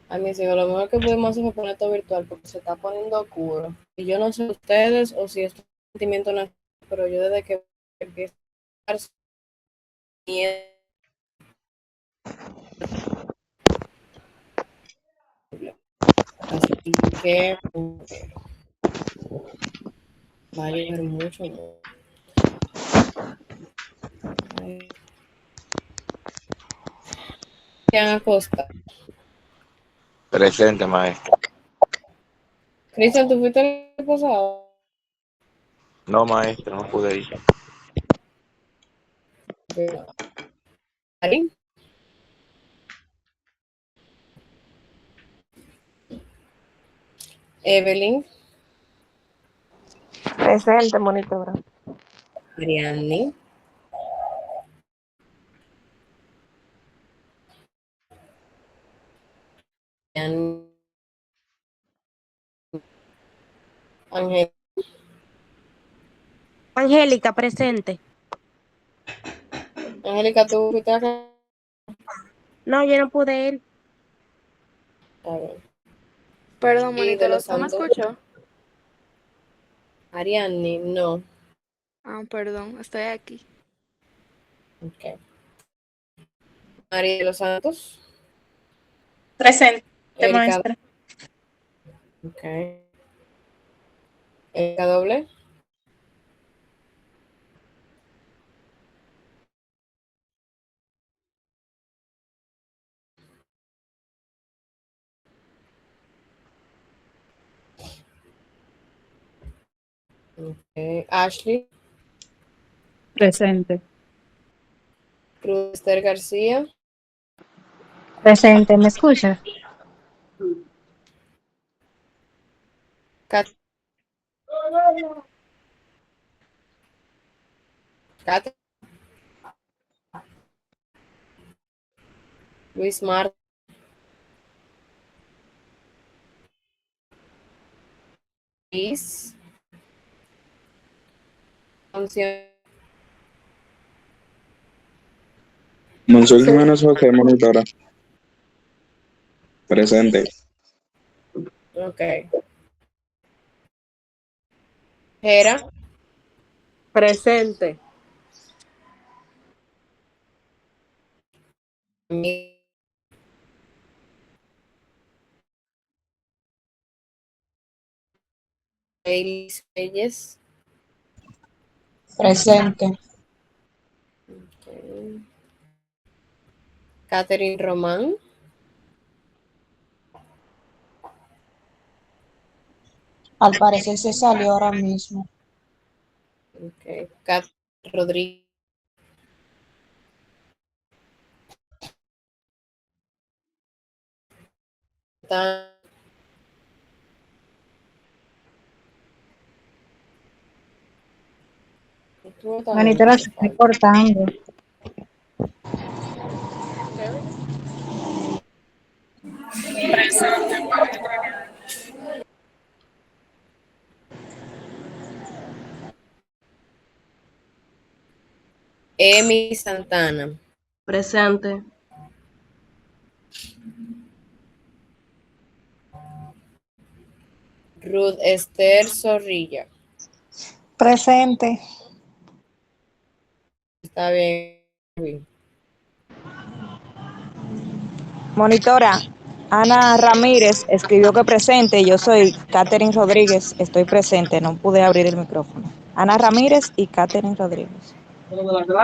A mí sí, lo mejor que podemos hacer es poner todo virtual porque se está poniendo oscuro. Y yo no sé ustedes o si es un sentimiento natural, pero yo desde que empiezo a estar miedo, así que va a llover mucho. Cristian Acosta. Presente, maestro. Cristian, ¿tú fuiste el pasado? No, maestro, no pude ir. ¿Ari? Evelyn. Presente, monitora. Mariani. Ángel. Angélica, presente. Angélica, ¿tú fuiste acá? No, yo no pude ir. A ver. Perdón, Y de monitora, los ¿usted me Santos. escuchó? Ariani, no. Ah, perdón, estoy aquí. Ok. María de los Santos. Presente, Erika. maestra. Ok. Erika doble. Okay. Ashley. Presente. Cruz Esther García. Presente, ¿me escucha? Cat Cat Luis Mar. Luis. Canción. Monsul Jiménez José, monitora. Presente. Ok. Jera. Presente. Eilis Reyes. Presente. Okay. Catherine Román. Al parecer se salió ahora mismo. Okay. Cat Rodríguez. Monitora, se está cortando. Emi Santana. Presente. Ruth Esther Zorrilla. Presente. Está bien. Monitora, Ana Ramírez escribió que presente. Yo soy Catherine Rodríguez, estoy presente, no pude abrir el micrófono. Ana Ramírez y Catherine Rodríguez.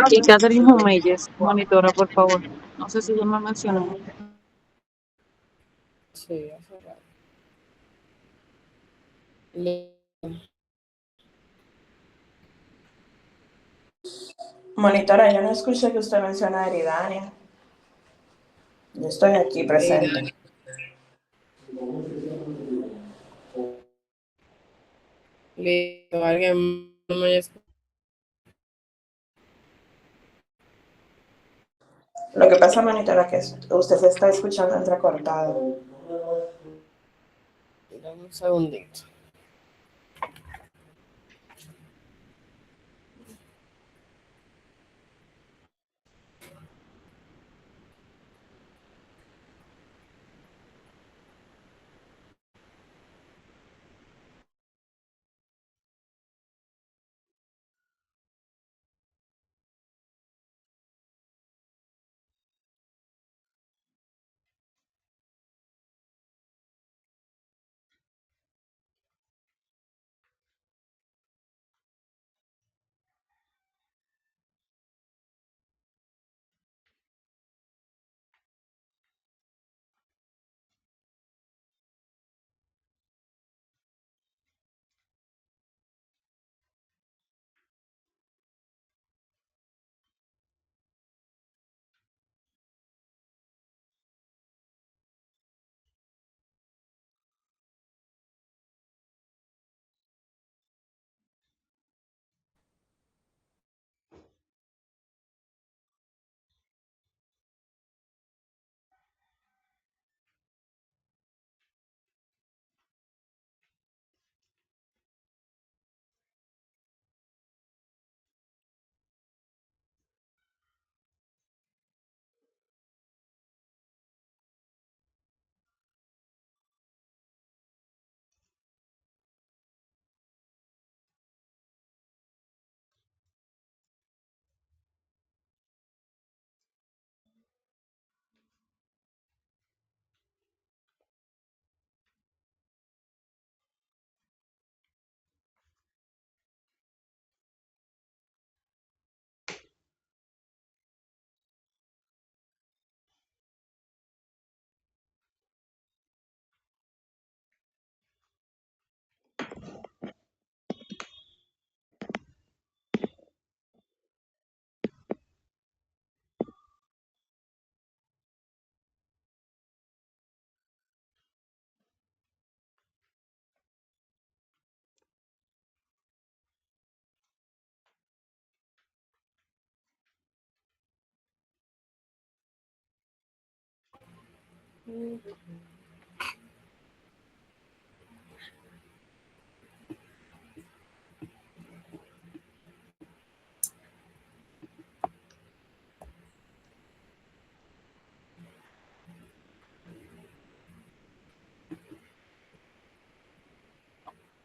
Y Catherine Homeyes, monitora, por favor. No sé si ya me mencionó. Sí, hace rato. Monitora, yo no escuché que usted menciona a Eridania. Yo estoy aquí presente. Listo, alguien no me escucha. Lo que pasa, monitora, que usted se está escuchando entrecortado. Dame un segundito.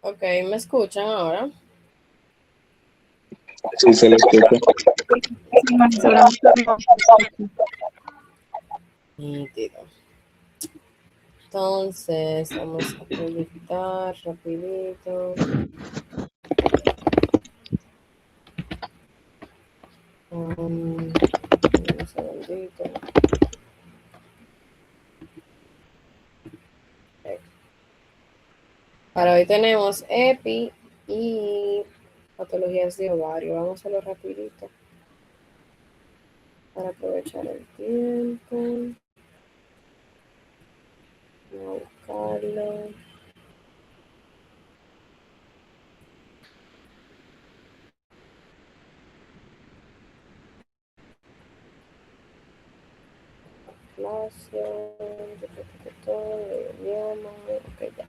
Ok, ¿me escuchan ahora? Sí, se le escucha. Sí, monitora. Nítido. Entonces, vamos a proyectar rapidito. Un segundito. Ok. Para hoy tenemos EPI y patologías de ovario. Vamos a hacerlo rapidito para aprovechar el tiempo. Voy a buscarlo. Clase, idioma, ok, ya.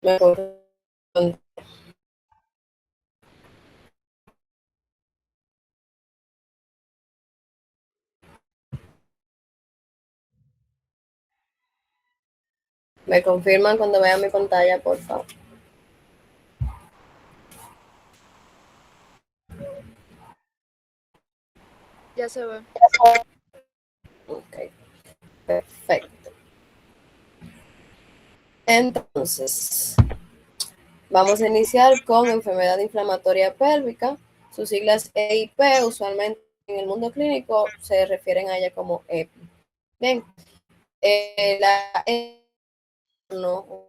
Me con- me confirman cuando vean mi pantalla, por favor. Ya se ve. Ok, perfecto. Entonces, vamos a iniciar con enfermedad inflamatoria pélvica. Sus siglas EIP, usualmente en el mundo clínico se refieren a ella como EPI. Bien, la EPI no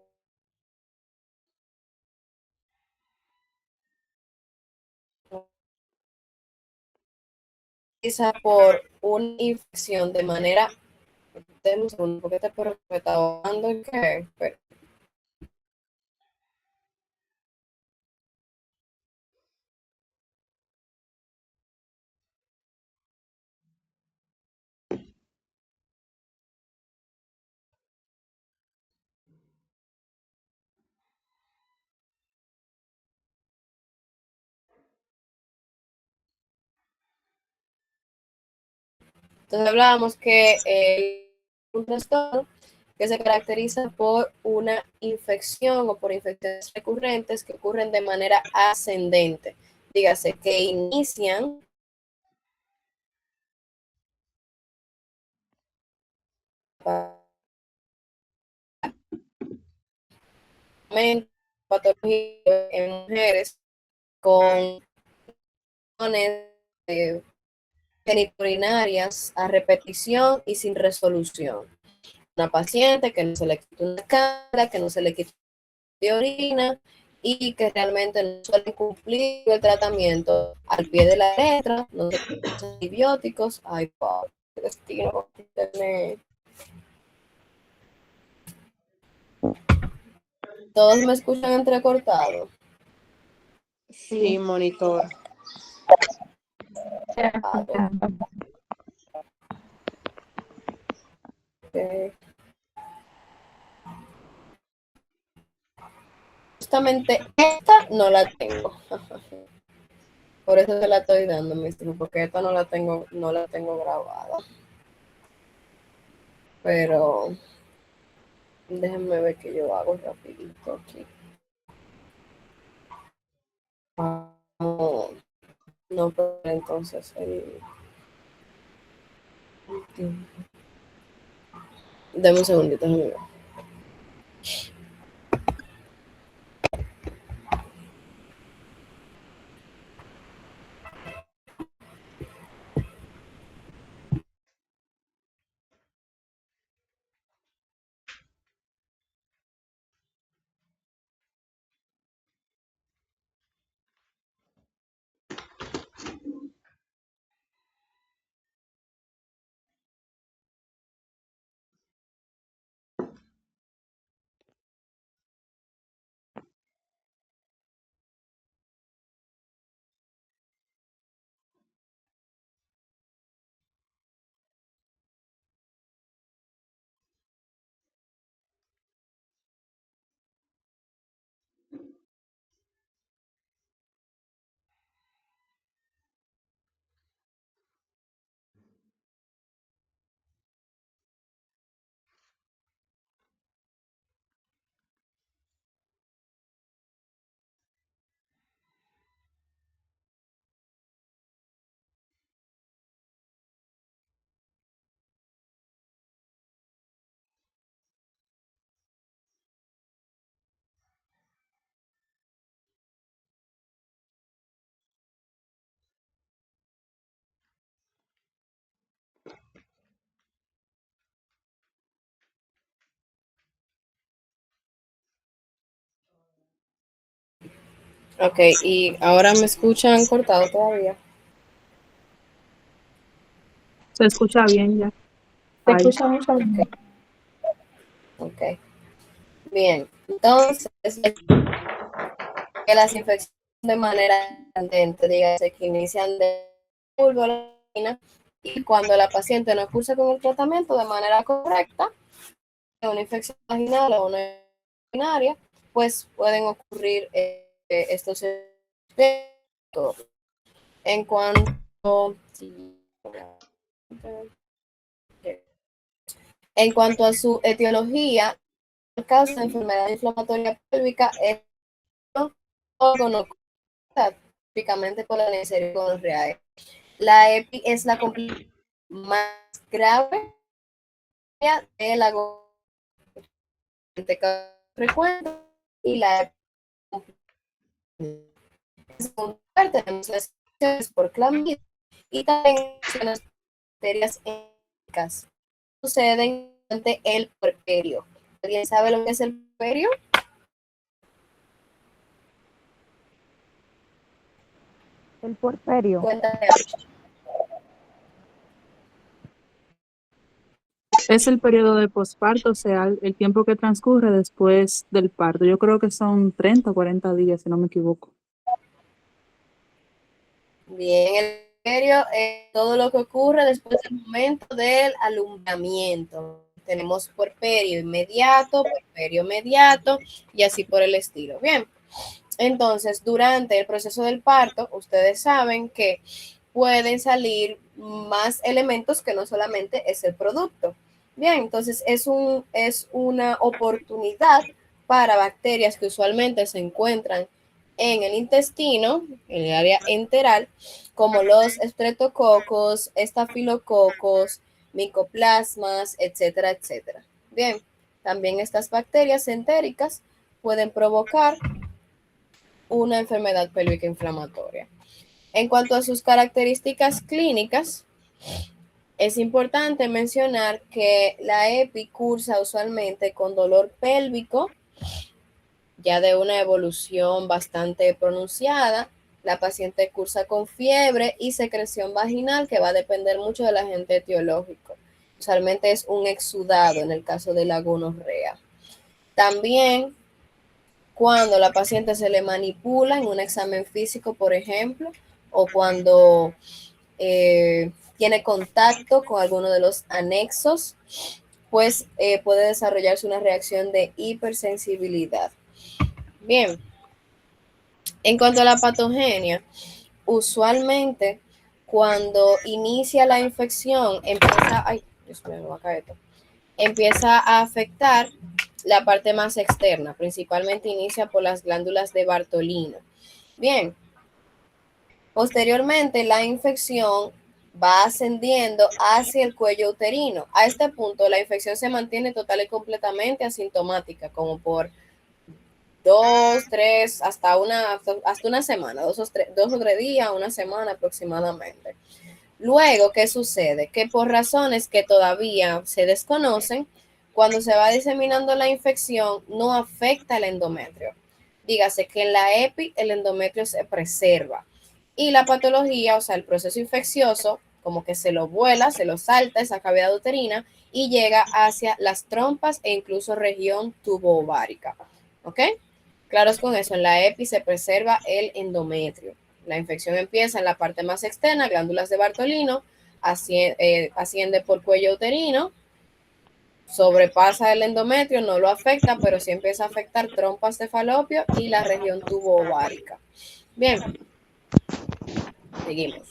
utiliza por una infección de manera. Deme un segundo, porque te pero me está ahogando el que. Entonces hablábamos que un trastorno que se caracteriza por una infección o por infecciones recurrentes que ocurren de manera ascendente. Dígase que inician patologías en mujeres con genitourinarias a repetición y sin resolución. Una paciente que no se le quita una cara, que no se le quita de orina y que realmente no suelen cumplir el tratamiento al pie de la letra, no se usan antibióticos. Ay, pobre destino. Todos me escuchan entrecortado. Sí, monitor. A ver, eh, justamente esta no la tengo. Por eso se la estoy dando, mi estimado, porque esta no la tengo grabada. Pero déjenme ver qué yo hago rapidito aquí. Vamos. No, pero entonces dame un segundito, déjame ver. Ok, y ahora me escuchan cortado todavía. Se escucha bien ya. Te Ay, escucho mucho bien. Ok, bien. Entonces, que las infecciones de manera ascendente, dígase que inician de vulva y cuando la paciente no cursa con el tratamiento de manera correcta, una infección vaginal o una urinaria, pues pueden ocurrir estos eventos. En cuanto, en cuanto a su etiología, el caso de enfermedad inflamatoria pélvica es típicamente por la Neisseria gonorrhoeae. La EPI es la complicación más grave de la frecuente y la segunda parte tenemos las infecciones por clamidia y también las bacterias endémicas suceden durante el puerperio. ¿Alguien sabe lo que es el puerperio? El puerperio. Cuéntame. es el periodo de posparto, o sea, el tiempo que transcurre después del parto. Yo creo que son 30 o 40 días, si no me equivoco. Bien, el puerperio es todo lo que ocurre después del momento del alumbramiento. Tenemos puerperio inmediato, puerperio mediato y así por el estilo. Bien, entonces durante el proceso del parto, ustedes saben que pueden salir más elementos que no solamente es el producto. Bien, entonces es una oportunidad para bacterias que usualmente se encuentran en el intestino, en el área enteral, como los estreptococos, estafilococos, micoplasmas, etcétera, etcétera. Bien, también estas bacterias entéricas pueden provocar una enfermedad pélvica inflamatoria. En cuanto a sus características clínicas, es importante mencionar que la EPI cursa usualmente con dolor pélvico, ya de una evolución bastante pronunciada. La paciente cursa con fiebre y secreción vaginal, que va a depender mucho del agente etiológico. Usualmente es un exudado en el caso de la gonorrea. También cuando la paciente se le manipula en un examen físico, por ejemplo, o cuando tiene contacto con alguno de los anexos, pues puede desarrollarse una reacción de hipersensibilidad. Bien, en cuanto a la patogenia, usualmente cuando inicia la infección empieza, ay, Dios mío, me va a caer esto, empieza a afectar la parte más externa, principalmente inicia por las glándulas de Bartolino. Bien, posteriormente la infección va ascendiendo hacia el cuello uterino. A este punto la infección se mantiene total y completamente asintomática, como por 2, 3, hasta una semana, 2 o 3 días, una semana aproximadamente. Luego, ¿qué sucede? Que por razones que todavía se desconocen, cuando se va diseminando la infección, no afecta el endometrio. Dígase que en la EPI el endometrio se preserva y la patología, o sea, el proceso infeccioso, como que se lo vuela, se lo salta esa cavidad uterina y llega hacia las trompas e incluso región tubo-ovárica. ¿Ok? Claros con eso, en la EPI se preserva el endometrio. La infección empieza en la parte más externa, glándulas de Bartolino, asciende por cuello uterino, sobrepasa el endometrio, no lo afecta, pero sí empieza a afectar trompas de falopio y la región tubo-ovárica. Bien, seguimos.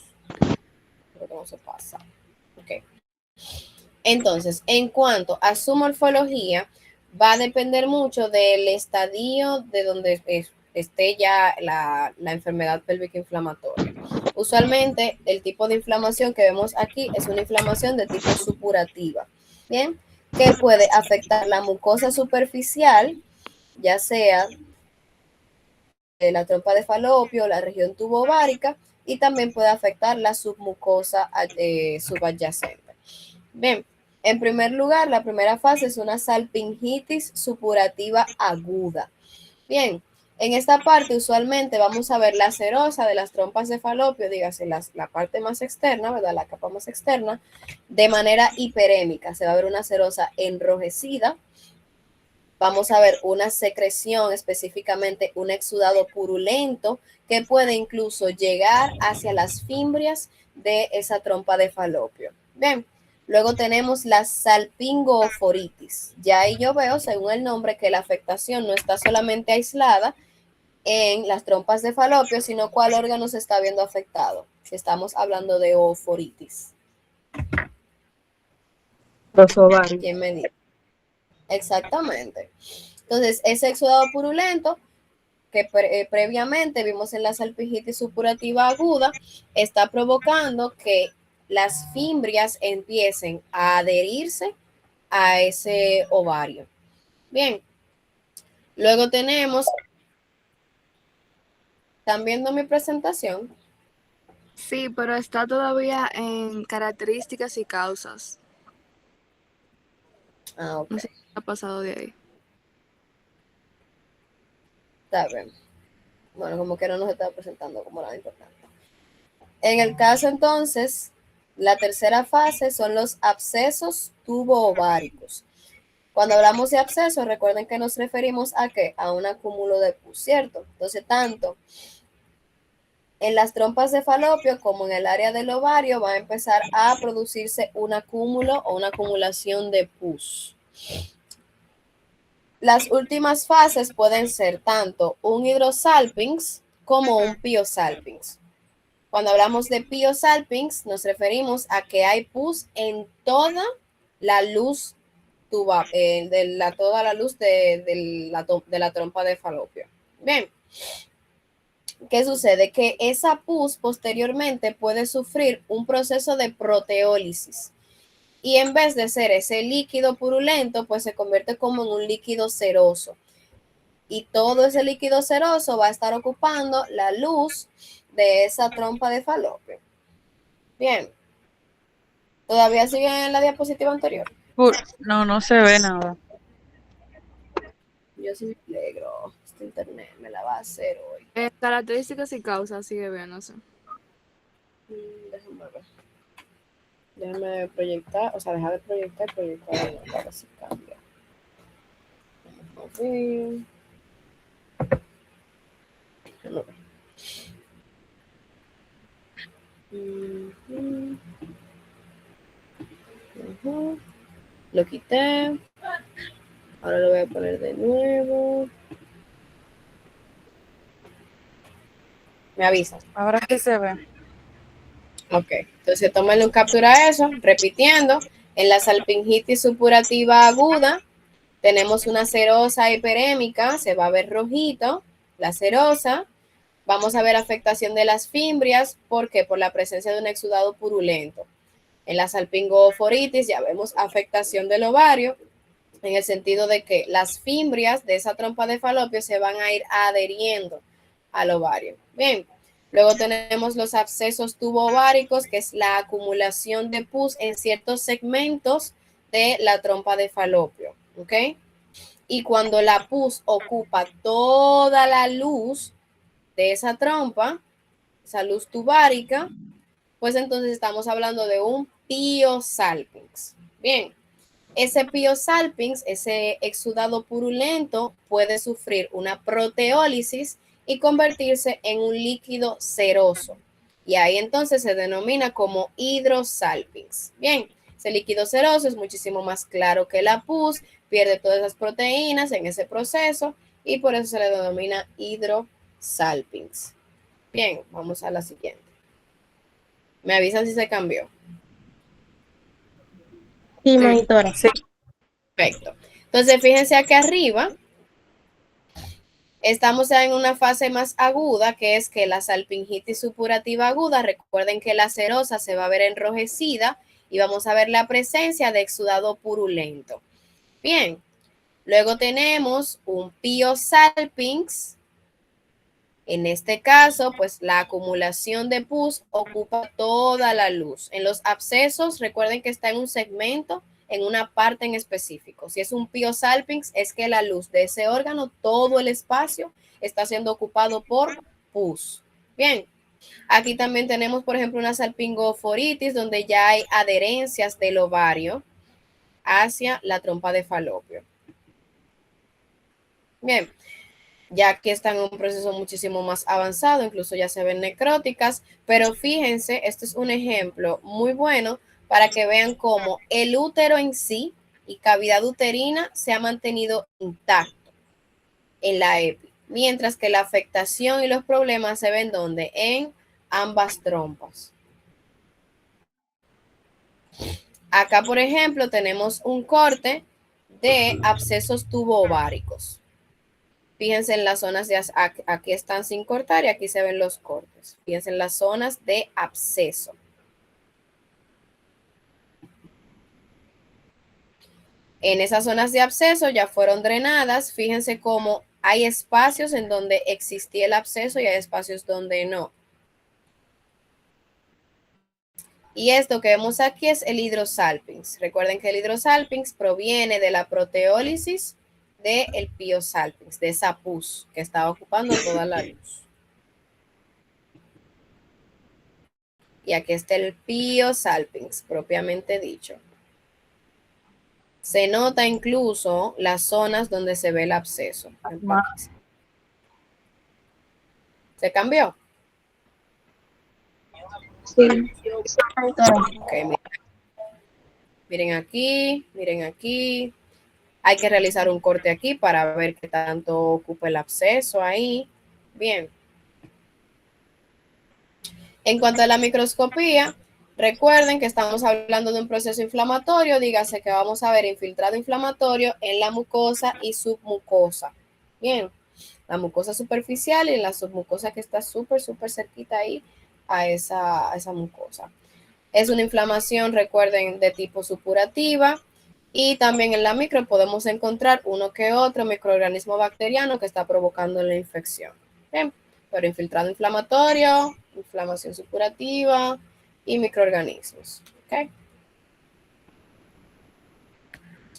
¿Cómo se pasa? Ok. Entonces, en cuanto a su morfología, va a depender mucho del estadio de donde esté ya la enfermedad pélvica inflamatoria. Usualmente, el tipo de inflamación que vemos aquí es una inflamación de tipo supurativa, ¿bien? Que puede afectar la mucosa superficial, ya sea de la trompa de falopio, la región tubo-ovárica, y también puede afectar la submucosa subadyacente. Bien, en primer lugar, la primera fase es una salpingitis supurativa aguda. Bien, En esta parte usualmente vamos a ver la serosa de las trompas de falopio, dígase la parte más externa, ¿verdad? La capa más externa, de manera hiperémica. Se va a ver una serosa enrojecida. Vamos a ver una secreción, específicamente un exudado purulento, que puede incluso llegar hacia las fimbrias de esa trompa de falopio. Bien, luego tenemos la salpingoforitis. Ya ahí yo veo, según el nombre, que la afectación no está solamente aislada en las trompas de falopio, sino cuál órgano se está viendo afectado. Si estamos hablando de oforitis. Los ovarios. ¿Quién me dice? Exactamente. Entonces, ese exudado purulento que previamente vimos en la salpingitis supurativa aguda está provocando que las fimbrias empiecen a adherirse a ese ovario. Bien. Luego tenemos, ¿están viendo mi presentación? Sí, pero está todavía en características y causas. Ah, ok. No sé qué ha pasado de ahí. Está bien. Bueno, como que no nos estaba presentando como nada importante. En el caso entonces, la tercera fase son los abscesos tubo-ováricos. Cuando hablamos de abscesos, recuerden que nos referimos a ¿qué? A un acúmulo de pus, ¿cierto? Entonces, tanto en las trompas de falopio como en el área del ovario va a empezar a producirse un acúmulo o una acumulación de pus. Las últimas fases pueden ser tanto un hidrosalpinx como un piosalpinx. Cuando hablamos de piosalpinx, nos referimos a que hay pus en toda la luz toda la luz de la trompa de falopio. Bien. ¿Qué sucede? Que esa pus posteriormente puede sufrir un proceso de proteólisis. Y en vez de ser ese líquido purulento, pues se convierte como en un líquido ceroso. Y todo ese líquido ceroso va a estar ocupando la luz de esa trompa de falopio. Bien. ¿Todavía siguen en la diapositiva anterior? No, no se ve nada. Yo sí me alegro. Este internet me la va a hacer hoy. Características y causas, sigue bien, no sé. Déjame ver. Déjame proyectar, o sea, dejar de proyectar, para ver si cambia. Déjame ver. Lo quité. Ahora lo voy a poner de nuevo. ¿Me avisas? Ahora sí se ve. Ok, entonces tómenle un captura a eso, repitiendo. En la salpingitis supurativa aguda tenemos una serosa hiperémica, se va a ver rojito, la serosa. Vamos a ver afectación de las fimbrias, ¿por qué? Por la presencia de un exudado purulento. En la salpingoforitis ya vemos afectación del ovario, en el sentido de que las fimbrias de esa trompa de falopio se van a ir adheriendo al ovario. Bien, luego tenemos los abscesos tubo-ováricos, que es la acumulación de pus en ciertos segmentos de la trompa de falopio, ¿ok? Y cuando la pus ocupa toda la luz de esa trompa, esa luz tubárica, pues entonces estamos hablando de un piosalpinx. Bien, ese piosalpinx, ese exudado purulento, puede sufrir una proteólisis y convertirse en un líquido ceroso. Y ahí entonces se denomina como hidrosalpinx. Bien, ese líquido ceroso es muchísimo más claro que la pus, pierde todas esas proteínas en ese proceso y por eso se le denomina hidrosalpinx. Bien, vamos a la siguiente. ¿Me avisan si se cambió? Sí, monitora. Sí. Perfecto. Entonces, fíjense aquí arriba, estamos ya en una fase más aguda, que es que la salpingitis supurativa aguda, recuerden que la serosa se va a ver enrojecida y vamos a ver la presencia de exudado purulento. Bien, luego tenemos un piosalpinx. En este caso, pues la acumulación de pus ocupa toda la luz. En los abscesos, recuerden que está en un segmento en una parte en específico. Si es un piosalpinx, es que la luz de ese órgano, todo el espacio, está siendo ocupado por pus. Bien, aquí también tenemos, por ejemplo, una salpingoforitis, donde ya hay adherencias del ovario hacia la trompa de falopio. Bien, ya que está en un proceso muchísimo más avanzado, incluso ya se ven necróticas, pero fíjense, este es un ejemplo muy bueno para que vean cómo el útero en sí y cavidad uterina se ha mantenido intacto en la EPI, mientras que la afectación y los problemas se ven ¿dónde? En ambas trompas. Acá, por ejemplo, tenemos un corte de abscesos tubo-ováricos. Fíjense en las zonas de aquí están sin cortar y aquí se ven los cortes. Fíjense en las zonas de absceso. En esas zonas de absceso ya fueron drenadas. Fíjense cómo hay espacios en donde existía el absceso y hay espacios donde no. Y esto que vemos aquí es el hidrosalpinx. Recuerden que el hidrosalpinx proviene de la proteólisis del piosalpinx, de esa pus que estaba ocupando toda la luz. Y aquí está el piosalpinx, propiamente dicho. Se nota incluso las zonas donde se ve el absceso. ¿Se cambió? Sí. Okay, miren aquí, miren aquí. Hay que realizar un corte aquí para ver qué tanto ocupa el absceso ahí. Bien. En cuanto a la microscopía, recuerden que estamos hablando de un proceso inflamatorio. Dígase que vamos a ver infiltrado inflamatorio en la mucosa y submucosa. Bien. La mucosa superficial y la submucosa que está súper cerquita ahí a esa mucosa. Es una inflamación, recuerden, de tipo supurativa. Y también en la micro podemos encontrar uno que otro microorganismo bacteriano que está provocando la infección. Bien, pero infiltrado inflamatorio, inflamación supurativa y microorganismos. ¿Okay?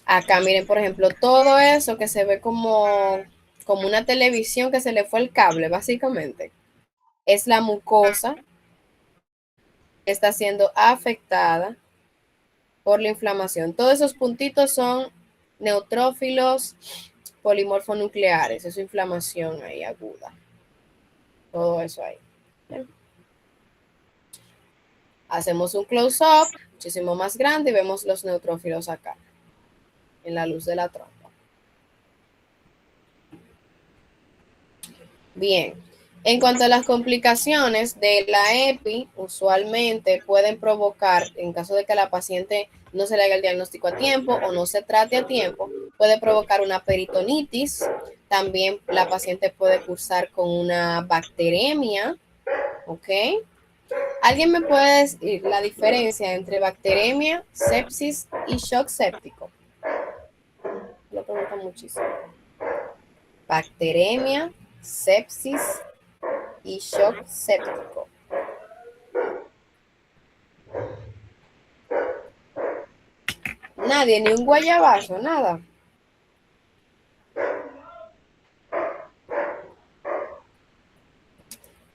Acá miren, por ejemplo, todo eso que se ve como una televisión que se le fue el cable, básicamente. Es la mucosa que está siendo afectada por la inflamación. Todos esos puntitos son neutrófilos polimorfonucleares. Es inflamación ahí aguda. Todo eso ahí. ¿Bien? Hacemos un close-up muchísimo más grande y vemos los neutrófilos acá, en la luz de la trompa. Bien. En cuanto a las complicaciones de la EPI, usualmente pueden provocar, en caso de que la paciente no se le haga el diagnóstico a tiempo o no se trate a tiempo, puede provocar una peritonitis. También la paciente puede cursar con una bacteremia. ¿Ok? ¿Alguien me puede decir la diferencia entre bacteremia, sepsis y shock séptico? Lo pregunto muchísimo. Bacteremia, sepsis y shock séptico. Nadie, ni un guayabazo, nada.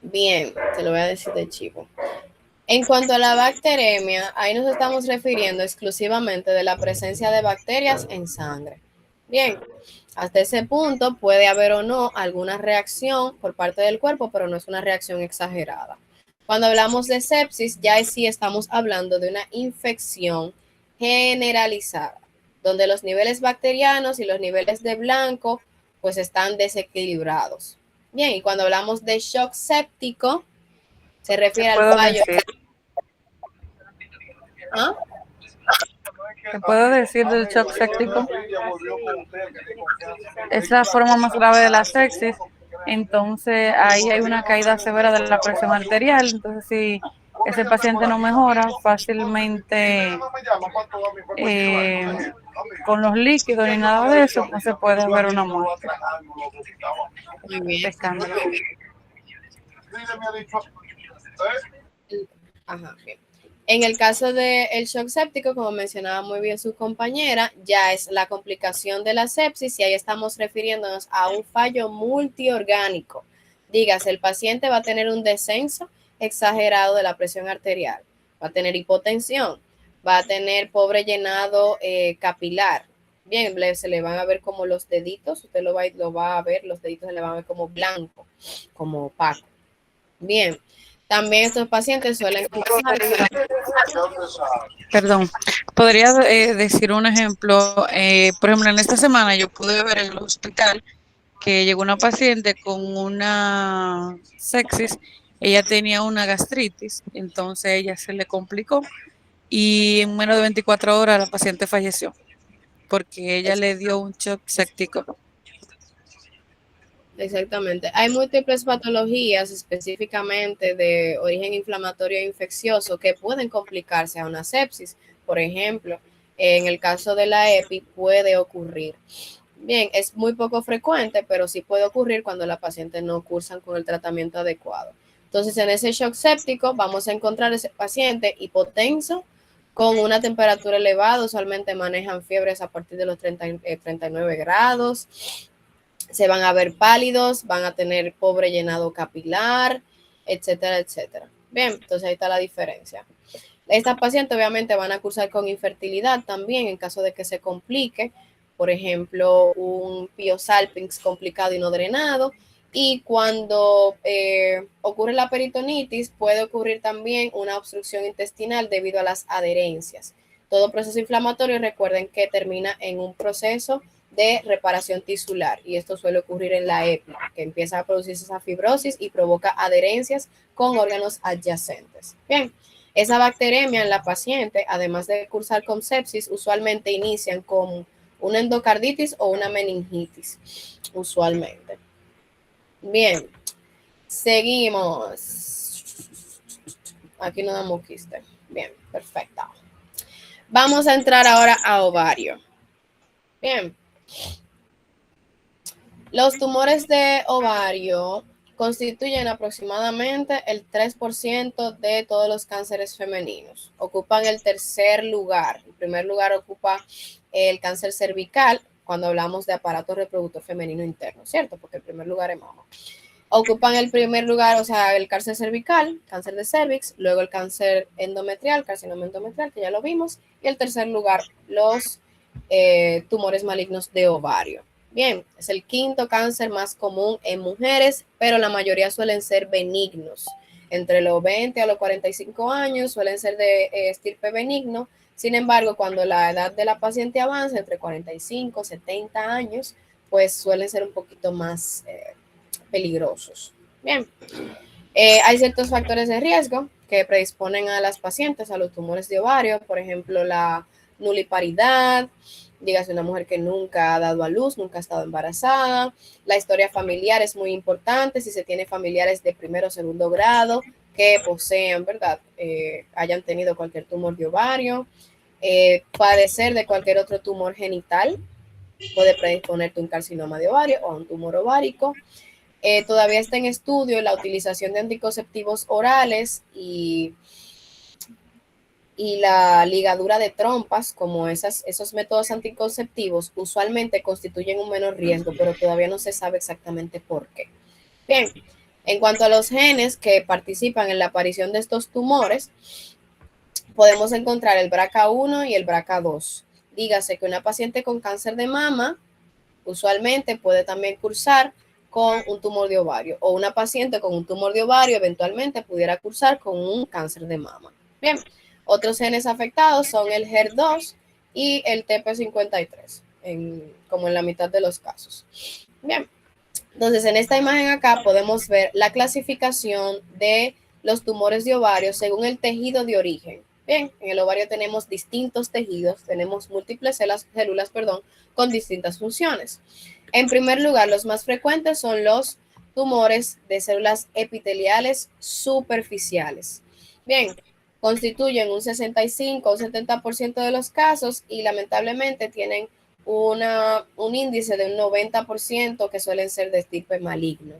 Bien, te lo voy a decir de chivo. En cuanto a la bacteremia, ahí nos estamos refiriendo exclusivamente de la presencia de bacterias en sangre. Bien, hasta ese punto puede haber o no alguna reacción por parte del cuerpo, pero no es una reacción exagerada. Cuando hablamos de sepsis, ya sí estamos hablando de una infección generalizada, donde los niveles bacterianos y los niveles de blanco pues están desequilibrados. Bien, y cuando hablamos de shock séptico, se refiere al fallo. ¿Ah? ¿Qué puedo decir del shock séptico? Es la forma más grave de la sepsis. Entonces, ahí hay una caída severa de la presión arterial. Entonces, si ese paciente no mejora fácilmente con los líquidos ni nada de eso, no se puede ver una muerte. Muy bien. Escándalo. Ajá, bien. En el caso del shock séptico, como mencionaba muy bien su compañera, ya es la complicación de la sepsis y ahí estamos refiriéndonos a un fallo multiorgánico. Dígase, el paciente va a tener un descenso exagerado de la presión arterial, va a tener hipotensión, va a tener pobre llenado capilar. Bien, se le van a ver como los deditos, usted lo va a ver, los deditos se le van a ver como blanco, como opaco. Bien, también estos pacientes suelen Perdón, podría decir un ejemplo. Por ejemplo, en esta semana yo pude ver en el hospital que llegó una paciente con una sepsis. Ella tenía una gastritis, entonces ella se le complicó y en menos de 24 horas la paciente falleció porque ella le dio un shock séptico. Exactamente. Hay múltiples patologías específicamente de origen inflamatorio e infeccioso que pueden complicarse a una sepsis. Por ejemplo, en el caso de la EPI puede ocurrir. Bien, es muy poco frecuente, pero sí puede ocurrir cuando la paciente no cursan con el tratamiento adecuado. Entonces, en ese shock séptico vamos a encontrar ese paciente hipotenso con una temperatura elevada, usualmente manejan fiebres a partir de los 39 grados, se van a ver pálidos, van a tener pobre llenado capilar, etcétera, etcétera. Bien, entonces ahí está la diferencia. Estas pacientes obviamente van a cursar con infertilidad también en caso de que se complique, por ejemplo, un piosalpinx complicado y no drenado. Y cuando ocurre la peritonitis, puede ocurrir también una obstrucción intestinal debido a las adherencias. Todo proceso inflamatorio, recuerden que termina en un proceso de reparación tisular y esto suele ocurrir en la EPI, que empieza a producirse esa fibrosis y provoca adherencias con órganos adyacentes. Bien, esa bacteremia en la paciente, además de cursar con sepsis, usualmente inician con una endocarditis o una meningitis, usualmente. Bien, seguimos. Aquí no damos quiste. Bien, perfecto. Vamos a entrar ahora a ovario. Bien. Los tumores de ovario constituyen aproximadamente el 3% de todos los cánceres femeninos. Ocupan el tercer lugar. El primer lugar ocupa el cáncer cervical, cuando hablamos de aparato reproductor femenino interno, ¿cierto? Porque el primer lugar es mama. Ocupan el primer lugar, o sea, el cáncer cervical, cáncer de cervix, luego el cáncer endometrial, carcinoma endometrial, que ya lo vimos, y el tercer lugar, los tumores malignos de ovario. Bien, es el quinto cáncer más común en mujeres, pero la mayoría suelen ser benignos. Entre los 20 a los 45 años suelen ser de estirpe benigno. Sin embargo, cuando la edad de la paciente avanza, entre 45 y 70 años, pues suelen ser un poquito más peligrosos. Bien, hay ciertos factores de riesgo que predisponen a las pacientes a los tumores de ovario, por ejemplo, la nuliparidad, dígase una mujer que nunca ha dado a luz, nunca ha estado embarazada. La historia familiar es muy importante, si se tiene familiares de primero o segundo grado que posean, ¿verdad? Hayan tenido cualquier tumor de ovario. Padecer de cualquier otro tumor genital puede predisponerte a un carcinoma de ovario o a un tumor ovárico. Todavía está en estudio la utilización de anticonceptivos orales y la ligadura de trompas, como esos métodos anticonceptivos, usualmente constituyen un menor riesgo, pero todavía no se sabe exactamente por qué. Bien, en cuanto a los genes que participan en la aparición de estos tumores, podemos encontrar el BRCA1 y el BRCA2. Dígase que una paciente con cáncer de mama usualmente puede también cursar con un tumor de ovario, o una paciente con un tumor de ovario eventualmente pudiera cursar con un cáncer de mama. Bien, otros genes afectados son el HER2 y el TP53, como en la mitad de los casos. Bien, entonces en esta imagen acá podemos ver la clasificación de los tumores de ovario según el tejido de origen. Bien, en el ovario tenemos distintos tejidos, tenemos múltiples células, con distintas funciones. En primer lugar, los más frecuentes son los tumores de células epiteliales superficiales. Bien, constituyen un 65 o 70% de los casos y lamentablemente tienen un índice de un 90% que suelen ser de estirpe maligno.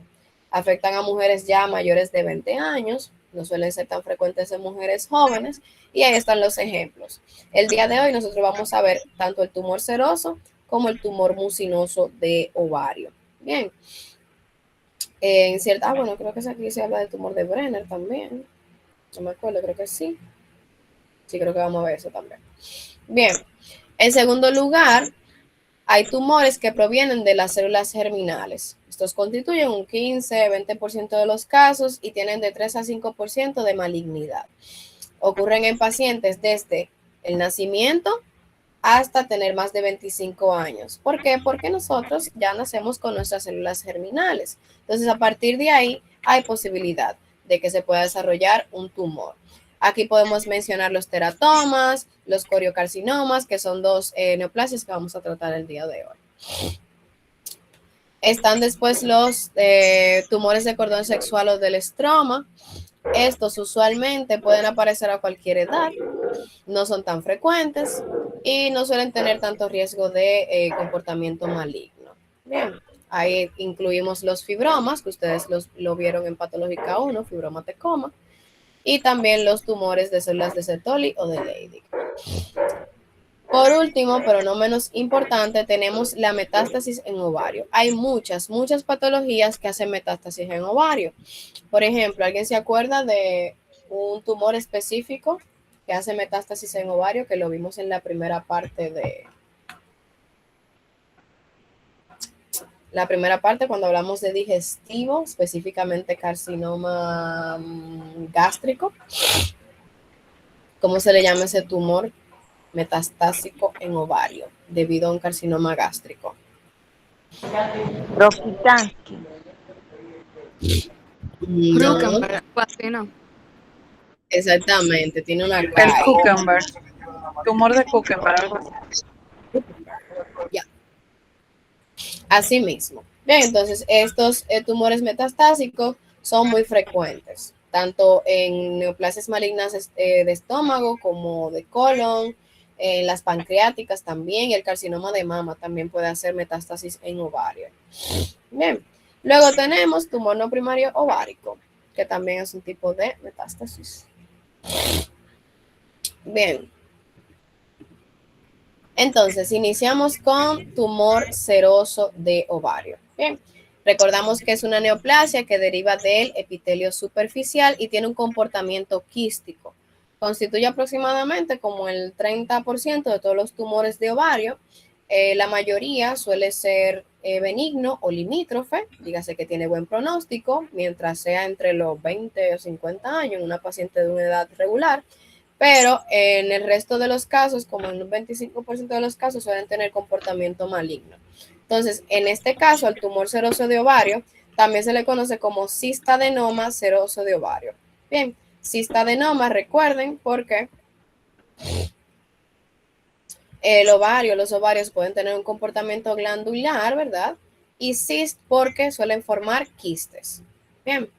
Afectan a mujeres ya mayores de 20 años no suelen ser tan frecuentes en mujeres jóvenes, y ahí están los ejemplos. El día de hoy nosotros vamos a ver tanto el tumor seroso como el tumor mucinoso de ovario. Bien. Bueno, creo que aquí se habla del tumor de Brenner también. No me acuerdo, creo que sí. Sí, creo que vamos a ver eso también. Bien. En segundo lugar, hay tumores que provienen de las células germinales. Estos constituyen un 15-20% de los casos y tienen de 3 a 5% de malignidad. Ocurren en pacientes desde el nacimiento hasta tener más de 25 años. ¿Por qué? Porque nosotros ya nacemos con nuestras células germinales. Entonces, a partir de ahí, hay posibilidad de que se pueda desarrollar un tumor. Aquí podemos mencionar los teratomas, los coriocarcinomas, que son dos neoplasias que vamos a tratar el día de hoy. Están después los tumores de cordón sexual o del estroma. Estos usualmente pueden aparecer a cualquier edad, no son tan frecuentes y no suelen tener tanto riesgo de comportamiento maligno. Bien, ahí incluimos los fibromas, que ustedes lo vieron en patológica 1, fibroma tecoma, y también los tumores de células de Sertoli o de Leydig. Por último, pero no menos importante, tenemos la metástasis en ovario. Hay muchas patologías que hacen metástasis en ovario. Por ejemplo, ¿alguien se acuerda de un tumor específico que hace metástasis en ovario, que lo vimos en la primera parte cuando hablamos de digestivo, específicamente carcinoma gástrico? ¿Cómo se le llama ese tumor metastásico en ovario debido a un carcinoma gástrico? Rokitansky. No. Exactamente, tiene una El K. Kuchenberg. Tumor de Kuchenberg, algo así. Ya. Así mismo. Bien, entonces estos tumores metastásicos son muy frecuentes, tanto en neoplasias malignas de estómago como de colon, en las pancreáticas también, y el carcinoma de mama también puede hacer metástasis en ovario. Bien, luego tenemos tumor no primario ovárico, que también es un tipo de metástasis. Bien. Entonces, iniciamos con tumor seroso de ovario. Bien, recordamos que es una neoplasia que deriva del epitelio superficial y tiene un comportamiento quístico. Constituye aproximadamente como el 30% de todos los tumores de ovario. La mayoría suele ser benigno o limítrofe, dígase que tiene buen pronóstico, mientras sea entre los 20 o 50 años en una paciente de una edad regular. Pero en el resto de los casos, como en un 25% de los casos, suelen tener comportamiento maligno. Entonces, en este caso, al tumor seroso de ovario también se le conoce como cistadenoma seroso de ovario. Bien, cistadenoma, recuerden, porque los ovarios pueden tener un comportamiento glandular, ¿verdad? Y cist porque suelen formar quistes. Bien,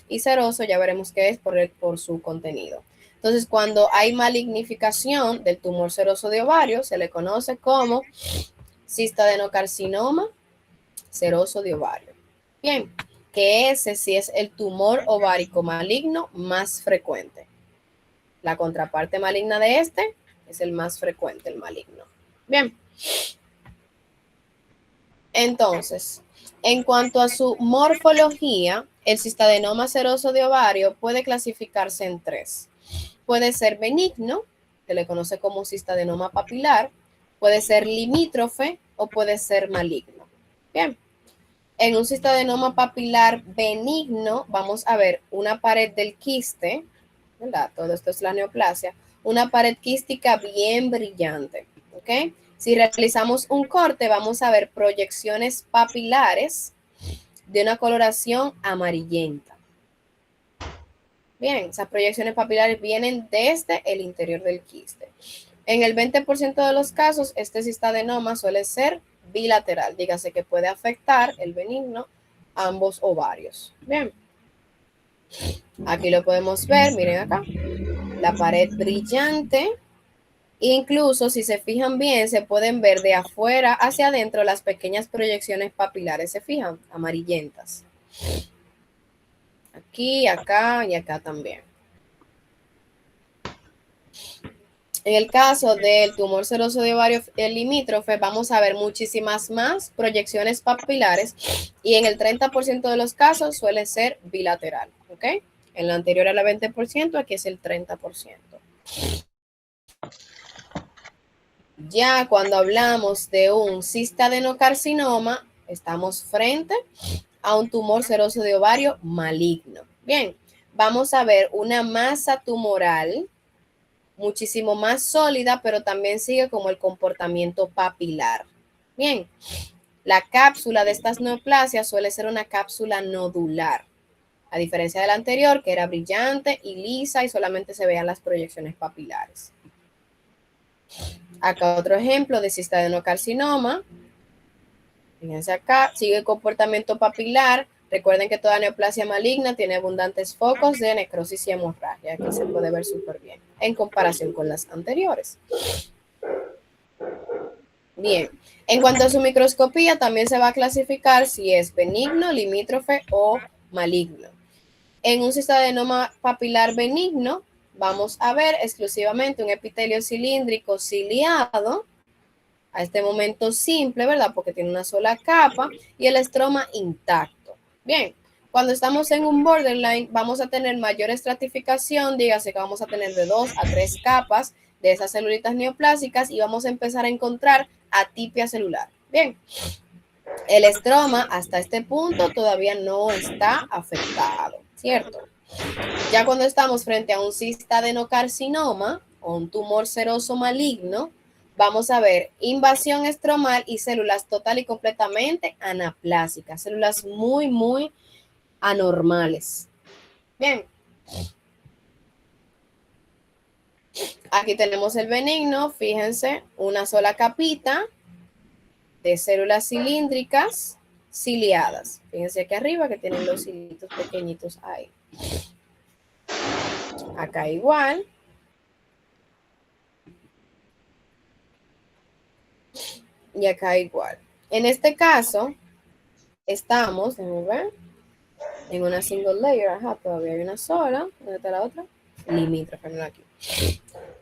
y seroso ya veremos qué es por su contenido. Entonces, cuando hay malignificación del tumor seroso de ovario, se le conoce como cistadenocarcinoma seroso de ovario. Bien, que ese sí es el tumor ovárico maligno más frecuente. La contraparte maligna de este es el más frecuente, el maligno. Bien. Entonces, en cuanto a su morfología, el cistadenoma seroso de ovario puede clasificarse en 3. Puede ser benigno, se le conoce como cistadenoma papilar, puede ser limítrofe o puede ser maligno. Bien, en un cistadenoma papilar benigno vamos a ver una pared del quiste, ¿verdad? Todo esto es la neoplasia, una pared quística bien brillante, ¿ok? Si realizamos un corte vamos a ver proyecciones papilares de una coloración amarillenta. Bien, esas proyecciones papilares vienen desde el interior del quiste. En el 20% de los casos, este cistadenoma suele ser bilateral, dígase que puede afectar el benigno ambos ovarios. Bien, aquí lo podemos ver, miren acá, la pared brillante. Incluso si se fijan bien, se pueden ver de afuera hacia adentro las pequeñas proyecciones papilares, se fijan, amarillentas. Aquí, acá y acá también. En el caso del tumor seroso de ovario limítrofe, vamos a ver muchísimas más proyecciones papilares y en el 30% de los casos suele ser bilateral, ¿ok? En lo anterior era 20%, aquí es el 30%. Ya cuando hablamos de un cistadenocarcinoma, estamos frente a un tumor seroso de ovario maligno. Bien, vamos a ver una masa tumoral muchísimo más sólida, pero también sigue como el comportamiento papilar. Bien, la cápsula de estas neoplasias suele ser una cápsula nodular, a diferencia de la anterior, que era brillante y lisa y solamente se veían las proyecciones papilares. Acá otro ejemplo de cistadenocarcinoma. Fíjense acá, sigue el comportamiento papilar. Recuerden que toda neoplasia maligna tiene abundantes focos de necrosis y hemorragia. Aquí se puede ver súper bien en comparación con las anteriores. Bien, en cuanto a su microscopía, también se va a clasificar si es benigno, limítrofe o maligno. En un cistadenoma papilar benigno, vamos a ver exclusivamente un epitelio cilíndrico ciliado, a este momento simple, ¿verdad? Porque tiene una sola capa y el estroma intacto. Bien, cuando estamos en un borderline, vamos a tener mayor estratificación, dígase que vamos a tener de 2 a 3 capas de esas celulitas neoplásicas y vamos a empezar a encontrar atipia celular. Bien, el estroma hasta este punto todavía no está afectado, ¿cierto? Ya cuando estamos frente a un cistadenocarcinoma o un tumor seroso maligno, vamos a ver invasión estromal y células total y completamente anaplásicas, células muy, muy anormales. Bien. Aquí tenemos el benigno, fíjense, una sola capita de células cilíndricas ciliadas. Fíjense aquí arriba que tienen los cilitos pequeñitos ahí. Acá igual. Y acá igual. En este caso, estamos, déjenme ver, en una single layer. Ajá, todavía hay una sola. ¿Dónde está la otra? Limítrofe, no aquí.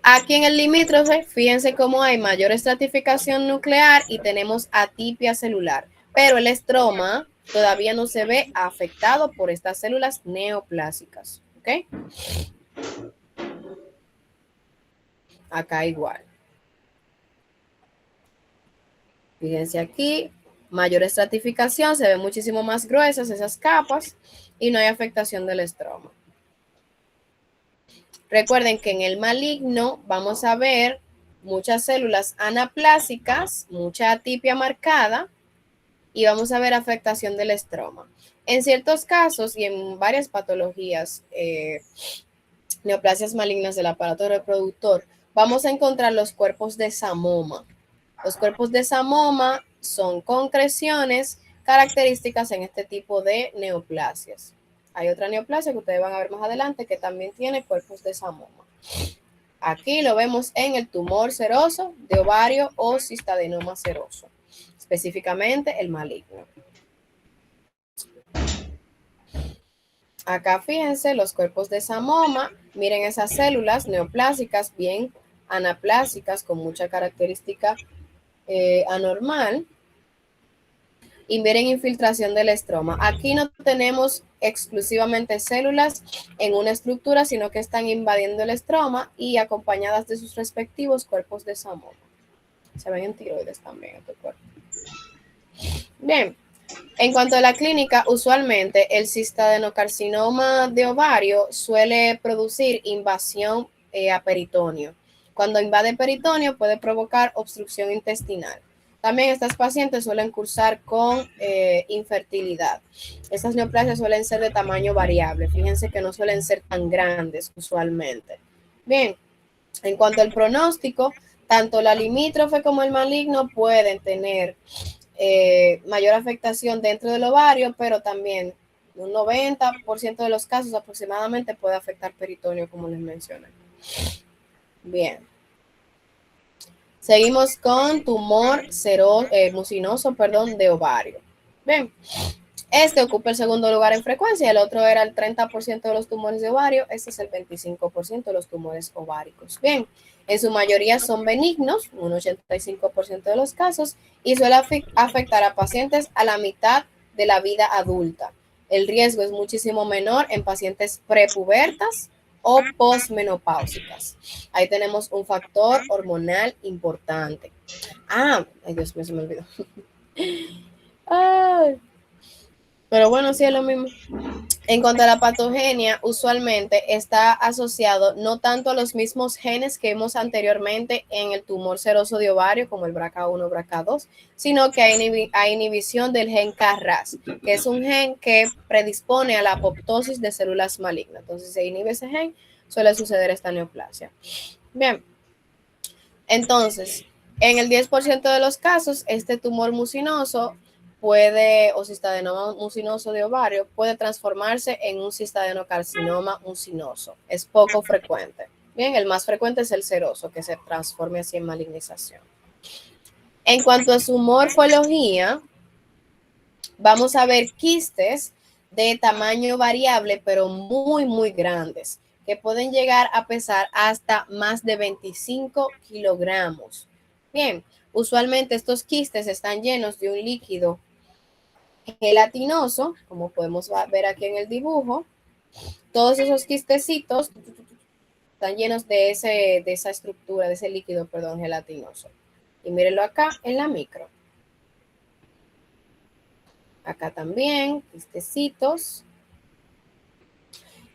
Aquí en el limítrofe, fíjense cómo hay mayor estratificación nuclear y tenemos atipia celular. Pero el estroma todavía no se ve afectado por estas células neoplásicas. ¿Ok? Acá igual. Fíjense aquí, mayor estratificación, se ven muchísimo más gruesas esas capas y no hay afectación del estroma. Recuerden que en el maligno vamos a ver muchas células anaplásicas, mucha atipia marcada y vamos a ver afectación del estroma. En ciertos casos y en varias patologías, neoplasias malignas del aparato reproductor, vamos a encontrar los cuerpos de Samoma. Los cuerpos de Samoma son concreciones características en este tipo de neoplasias. Hay otra neoplasia que ustedes van a ver más adelante que también tiene cuerpos de Samoma. Aquí lo vemos en el tumor seroso de ovario o cistadenoma seroso, específicamente el maligno. Acá fíjense los cuerpos de Samoma, miren esas células neoplásicas bien anaplásicas con mucha característica anormal. Y miren infiltración del estroma. Aquí no tenemos exclusivamente células en una estructura, sino que están invadiendo el estroma y acompañadas de sus respectivos cuerpos de Samoma. Se ven en tiroides también este cuerpo. Bien, en cuanto a la clínica, usualmente el cistadenocarcinoma de ovario suele producir invasión a peritoneo. Cuando invade peritoneo puede provocar obstrucción intestinal. También estas pacientes suelen cursar con infertilidad. Estas neoplasias suelen ser de tamaño variable. Fíjense que no suelen ser tan grandes usualmente. Bien, en cuanto al pronóstico, tanto la limítrofe como el maligno pueden tener mayor afectación dentro del ovario, pero también un 90% de los casos aproximadamente puede afectar peritoneo, como les mencioné. Bien. Seguimos con tumor mucinoso, de ovario. Bien, Este ocupa el segundo lugar en frecuencia, el otro era el 30% de los tumores de ovario, este es el 25% de los tumores ováricos. Bien, en su mayoría son benignos, un 85% de los casos, y suele afectar a pacientes a la mitad de la vida adulta. El riesgo es muchísimo menor en pacientes prepubertas o posmenopáusicas. Ahí tenemos un factor hormonal importante. Ay, Dios mío, se me olvidó. Ay. Pero bueno, sí es lo mismo. En cuanto a la patogenia, usualmente está asociado no tanto a los mismos genes que vimos anteriormente en el tumor seroso de ovario, como el BRCA1, BRCA2, sino que hay inhibición del gen KRAS, que es un gen que predispone a la apoptosis de células malignas. Entonces, si se inhibe ese gen, suele suceder esta neoplasia. Bien. Entonces, en el 10% de los casos, este tumor mucinoso o cistadenoma mucinoso de ovario puede transformarse en un cistadenocarcinoma mucinoso. Es poco frecuente. Bien, el más frecuente es el seroso, que se transforme así en malignización. En cuanto a su morfología, vamos a ver quistes de tamaño variable, pero muy, muy grandes, que pueden llegar a pesar hasta más de 25 kilogramos. Bien, usualmente estos quistes están llenos de un líquido gelatinoso, como podemos ver aquí en el dibujo. Todos esos quistecitos están llenos de esa estructura, de ese líquido, perdón, gelatinoso. Y mírenlo acá en la micro. Acá también, quistecitos.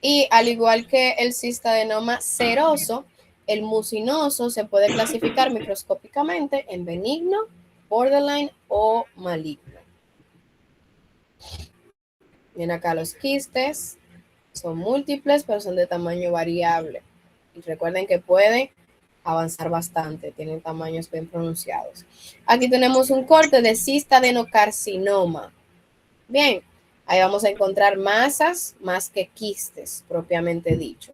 Y al igual que el cistadenoma seroso, el mucinoso se puede clasificar microscópicamente en benigno, borderline o maligno. Miren acá los quistes, son múltiples, pero son de tamaño variable. Y recuerden que pueden avanzar bastante, tienen tamaños bien pronunciados. Aquí tenemos un corte de cistadenocarcinoma. Bien, ahí vamos a encontrar masas más que quistes, propiamente dicho.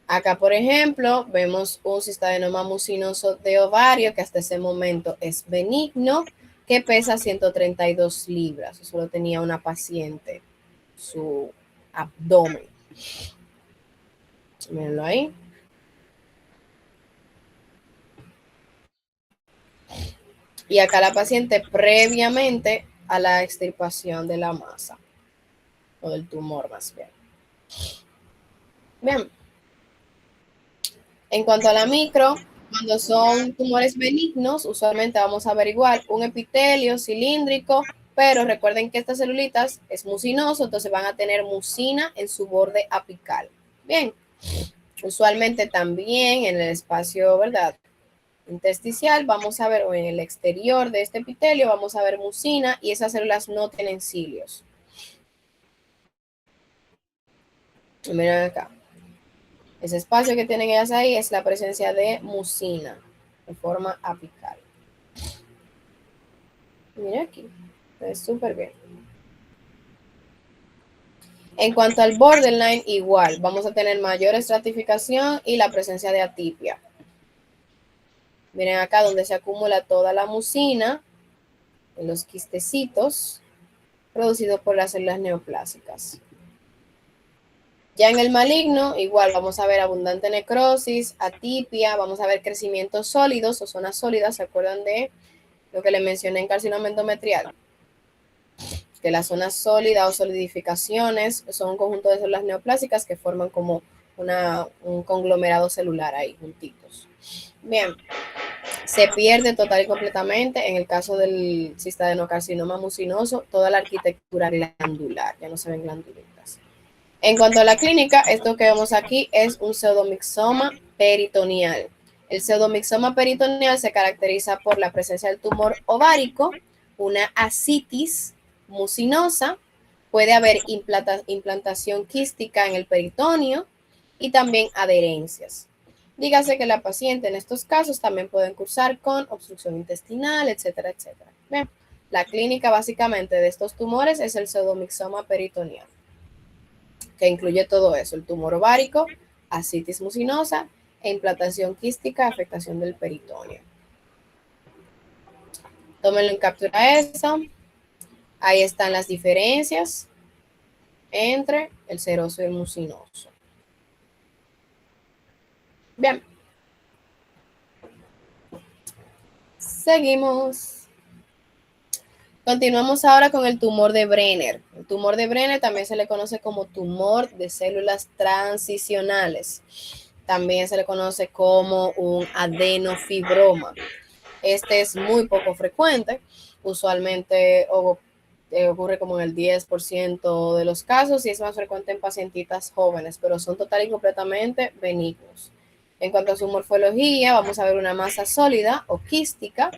Acá, por ejemplo, vemos un cistadenoma mucinoso de ovario que hasta ese momento es benigno, que pesa 132 libras. Eso lo tenía una paciente, su abdomen. Mírenlo ahí. Y acá la paciente previamente a la extirpación de la masa, o del tumor más bien. Bien. En cuanto a la micro, cuando son tumores benignos, usualmente vamos a averiguar un epitelio cilíndrico, pero recuerden que estas celulitas es mucinoso, entonces van a tener mucina en su borde apical. Bien, usualmente también en el espacio, ¿verdad?, intersticial, vamos a ver, o en el exterior de este epitelio, vamos a ver mucina y esas células no tienen cilios. Y miren acá. Ese espacio que tienen ellas ahí es la presencia de mucina en forma apical. Miren aquí, es súper bien. En cuanto al borderline, igual, vamos a tener mayor estratificación y la presencia de atipia. Miren acá donde se acumula toda la mucina en los quistecitos producidos por las células neoplásicas. Ya en el maligno, igual vamos a ver abundante necrosis, atipia, vamos a ver crecimientos sólidos o zonas sólidas. ¿Se acuerdan de lo que les mencioné en carcinoma endometrial? Que las zonas sólidas o solidificaciones son un conjunto de células neoplásicas que forman como un conglomerado celular ahí juntitos. Bien, se pierde total y completamente en el caso del cistadenocarcinoma mucinoso toda la arquitectura glandular, ya no se ven glandulitas. En cuanto a la clínica, esto que vemos aquí es un pseudomixoma peritoneal. El pseudomixoma peritoneal se caracteriza por la presencia del tumor ovárico, una ascitis mucinosa, puede haber implantación quística en el peritoneo y también adherencias. Dígase que la paciente en estos casos también pueden cursar con obstrucción intestinal, etcétera, etcétera. Bien, la clínica básicamente de estos tumores es el pseudomixoma peritoneal, que incluye todo eso, el tumor ovárico, ascitis mucinosa e implantación quística, afectación del peritoneo. Tómenlo en captura eso. Ahí están las diferencias entre el seroso y el mucinoso. Bien. Seguimos. Continuamos ahora con el tumor de Brenner. El tumor de Brenner también se le conoce como tumor de células transicionales. También se le conoce como un adenofibroma. Este es muy poco frecuente. Usualmente ocurre como en el 10% de los casos y es más frecuente en pacientitas jóvenes, pero son total y completamente benignos. En cuanto a su morfología, vamos a ver una masa sólida o quística,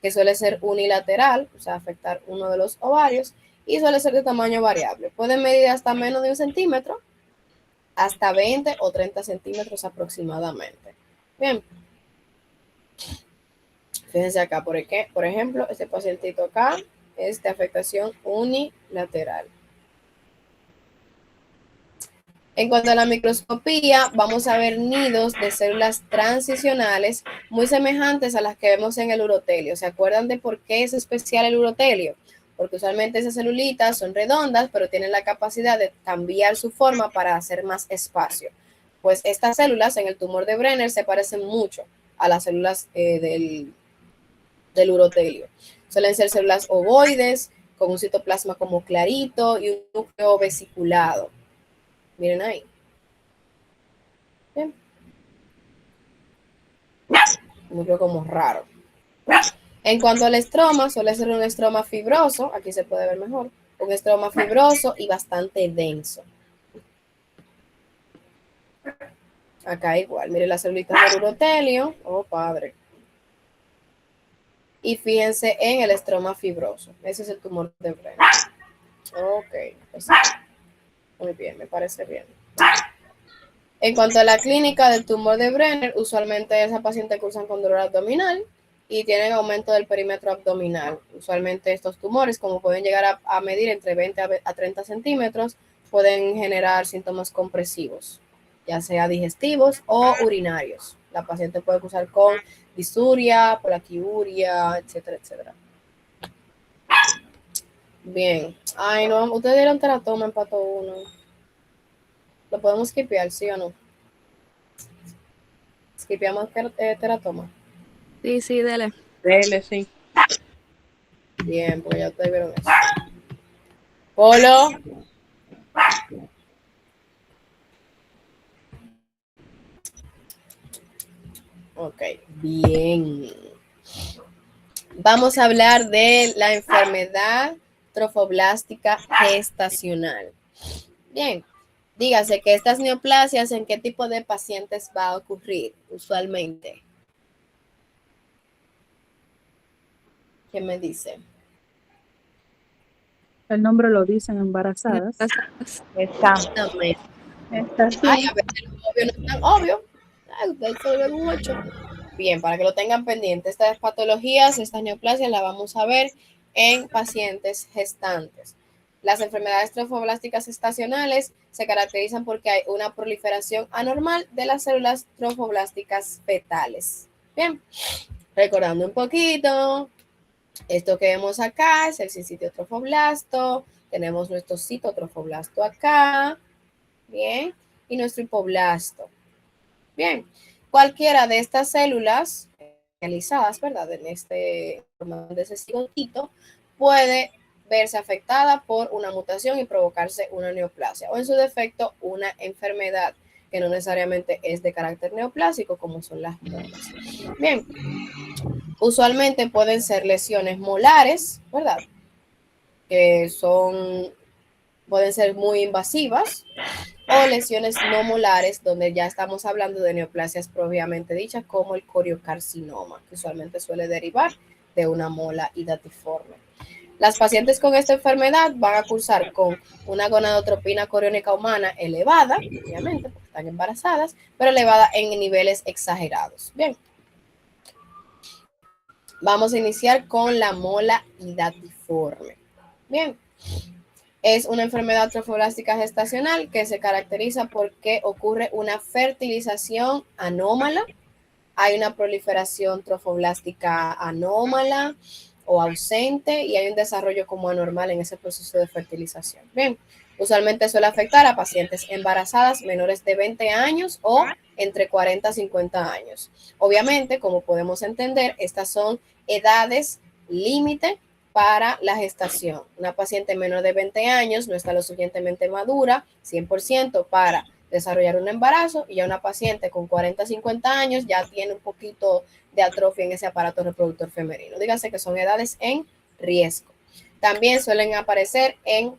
que suele ser unilateral, o sea, afectar uno de los ovarios, y suele ser de tamaño variable. Puede medir hasta menos de 1 centímetro, hasta 20 o 30 centímetros aproximadamente. Bien. Fíjense acá, por ejemplo, este pacientito acá es de afectación unilateral. En cuanto a la microscopía, vamos a ver nidos de células transicionales muy semejantes a las que vemos en el urotelio. ¿Se acuerdan de por qué es especial el urotelio? Porque usualmente esas celulitas son redondas, pero tienen la capacidad de cambiar su forma para hacer más espacio. Pues estas células en el tumor de Brenner se parecen mucho a las células del urotelio. Suelen ser células ovoides, con un citoplasma como clarito y un núcleo vesiculado. Miren ahí. Bien. Un núcleo como raro. En cuanto al estroma, suele ser un estroma fibroso, aquí se puede ver mejor, un estroma fibroso y bastante denso. Acá igual, miren las celulitas del urotelio. Oh, padre. Y fíjense en el estroma fibroso. Ese es el tumor de Brenner. Ok, pues, muy bien, me parece bien. En cuanto a la clínica del tumor de Brenner, usualmente esa paciente cursan con dolor abdominal y tienen aumento del perímetro abdominal. Usualmente estos tumores, como pueden llegar a medir entre 20 a 30 centímetros, pueden generar síntomas compresivos, ya sea digestivos o urinarios. La paciente puede cursar con disuria, polaquiuria, etcétera, etcétera. Bien. Ay, no, ustedes dieron teratoma en pato 1. ¿Lo podemos skipear, sí o no? ¿Skipeamos teratoma? Sí, dele. Dele, sí. Bien, pues ya ustedes vieron eso. Polo. Ok, bien. Vamos a hablar de la enfermedad trofoblástica gestacional. Bien, dígase que estas neoplasias, ¿en qué tipo de pacientes va a ocurrir usualmente? ¿Qué me dice? El nombre lo dicen, embarazadas. Exactamente. Ay, a veces lo obvio no es tan obvio. Ay, ustedes se ven un 8. Bien, para que lo tengan pendiente, estas patologías, estas neoplasias las vamos a ver en pacientes gestantes. Las enfermedades trofoblásticas gestacionales se caracterizan porque hay una proliferación anormal de las células trofoblásticas fetales. Bien, recordando un poquito, esto que vemos acá es el sincitio trofoblasto, tenemos nuestro citotrofoblasto acá, bien, y nuestro hipoblasto. Bien, cualquiera de estas células realizadas, ¿verdad? En este formato de ese cigotito puede verse afectada por una mutación y provocarse una neoplasia o en su defecto una enfermedad que no necesariamente es de carácter neoplásico como son las molas. Bien, usualmente pueden ser lesiones molares, ¿verdad? Que pueden ser muy invasivas, o lesiones no molares, donde ya estamos hablando de neoplasias propiamente dichas, como el coriocarcinoma, que usualmente suele derivar de una mola hidatiforme. Las pacientes con esta enfermedad van a cursar con una gonadotropina coriónica humana elevada, obviamente, porque están embarazadas, pero elevada en niveles exagerados. Bien. Vamos a iniciar con la mola hidatiforme. Bien. Es una enfermedad trofoblástica gestacional que se caracteriza porque ocurre una fertilización anómala, hay una proliferación trofoblástica anómala, o ausente y hay un desarrollo como anormal en ese proceso de fertilización. Bien, usualmente suele afectar a pacientes embarazadas menores de 20 años o entre 40 y 50 años. Obviamente, como podemos entender, estas son edades límite para la gestación. Una paciente menor de 20 años no está lo suficientemente madura, 100% para desarrollar un embarazo, y ya una paciente con 40 50 años ya tiene un poquito de atrofia en ese aparato reproductor femenino. Dígase que son edades en riesgo. También suelen aparecer en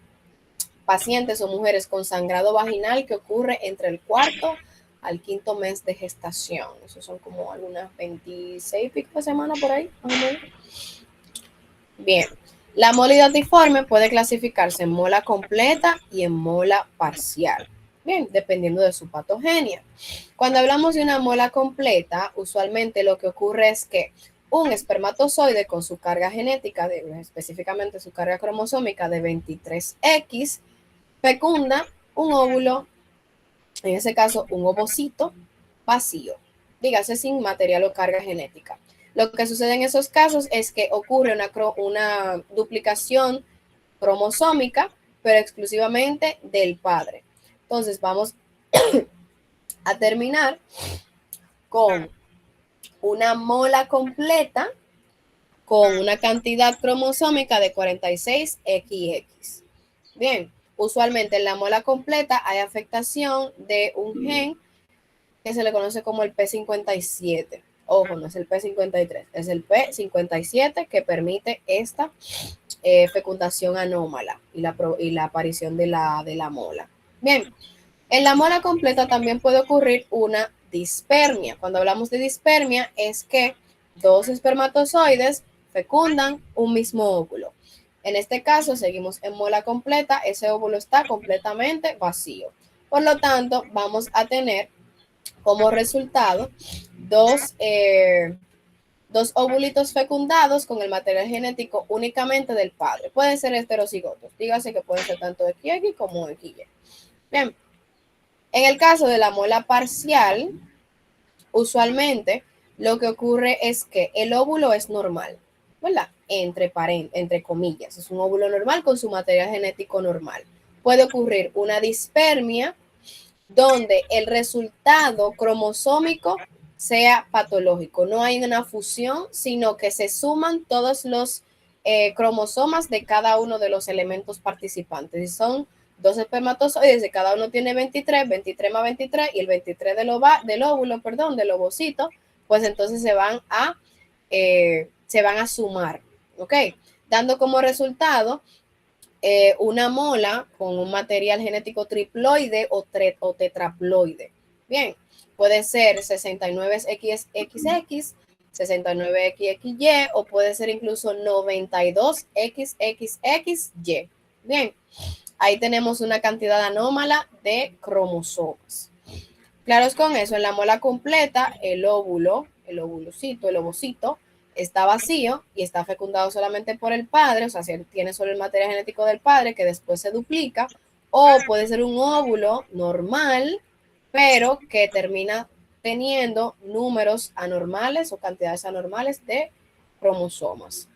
pacientes o mujeres con sangrado vaginal que ocurre entre el cuarto al quinto mes de gestación. Eso son como algunas 26 y pico de semanas por ahí, más o menos. Bien, la mola hidatiforme puede clasificarse en mola completa y en mola parcial. Bien, dependiendo de su patogenia. Cuando hablamos de una mola completa, usualmente lo que ocurre es que un espermatozoide con su carga genética, específicamente su carga cromosómica de 23X, fecunda un óvulo, en ese caso un ovocito vacío, dígase sin material o carga genética. Lo que sucede en esos casos es que ocurre una duplicación cromosómica, pero exclusivamente del padre. Entonces vamos a terminar con una mola completa con una cantidad cromosómica de 46XX. Bien, usualmente en la mola completa hay afectación de un gen que se le conoce como el P57. Ojo, no es el P53, es el P57 que permite esta fecundación anómala y la aparición de la mola. Bien, en la mola completa también puede ocurrir una dispermia. Cuando hablamos de dispermia es que dos espermatozoides fecundan un mismo óvulo. En este caso, seguimos en mola completa, ese óvulo está completamente vacío. Por lo tanto, vamos a tener como resultado dos ovulitos fecundados con el material genético únicamente del padre. Pueden ser heterocigotos, dígase que pueden ser tanto XX como XY. Bien, en el caso de la mola parcial, usualmente lo que ocurre es que el óvulo es normal, ¿verdad? Entre comillas, es un óvulo normal con su material genético normal. Puede ocurrir una dispermia donde el resultado cromosómico sea patológico. No hay una fusión, sino que se suman todos los cromosomas de cada uno de los elementos participantes. Y son dos espermatozoides, de cada uno tiene 23, 23 más 23, y el 23 del óvulo, del ovocito, pues entonces se van a sumar, ¿ok? Dando como resultado una mola con un material genético triploide o tetraploide. Bien, puede ser 69XX, 69XXY o puede ser incluso 92XXXY. Bien, ahí tenemos una cantidad anómala de cromosomas. Claros con eso, en la mola completa, el ovocito, está vacío y está fecundado solamente por el padre, o sea, tiene solo el material genético del padre que después se duplica, o puede ser un óvulo normal, pero que termina teniendo números anormales o cantidades anormales de cromosomas.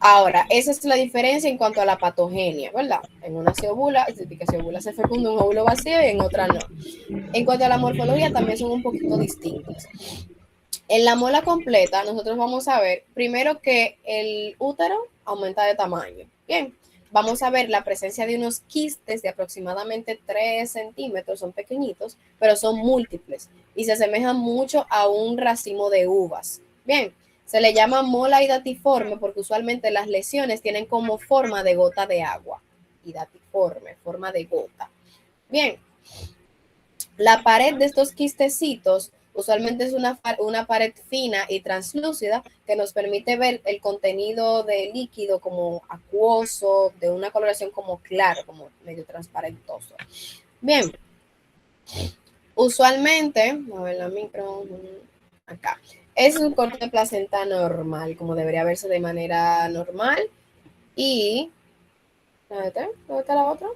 Ahora, esa es la diferencia en cuanto a la patogenia, ¿verdad? En una se ovula, se fecunda un óvulo vacío y en otra no. En cuanto a la morfología, también son un poquito distintas. En la mola completa, nosotros vamos a ver primero que el útero aumenta de tamaño. Bien, vamos a ver la presencia de unos quistes de aproximadamente 3 centímetros, son pequeñitos, pero son múltiples y se asemejan mucho a un racimo de uvas. Bien, se le llama mola hidatiforme porque usualmente las lesiones tienen como forma de gota de agua. Hidatiforme, forma de gota. Bien, la pared de estos quistecitos usualmente es una pared fina y translúcida que nos permite ver el contenido de líquido como acuoso, de una coloración como claro, como medio transparentoso. Bien, usualmente, a ver la micro, acá, es un corte de placenta normal, como debería verse de manera normal. Y, ¿dónde está la otra?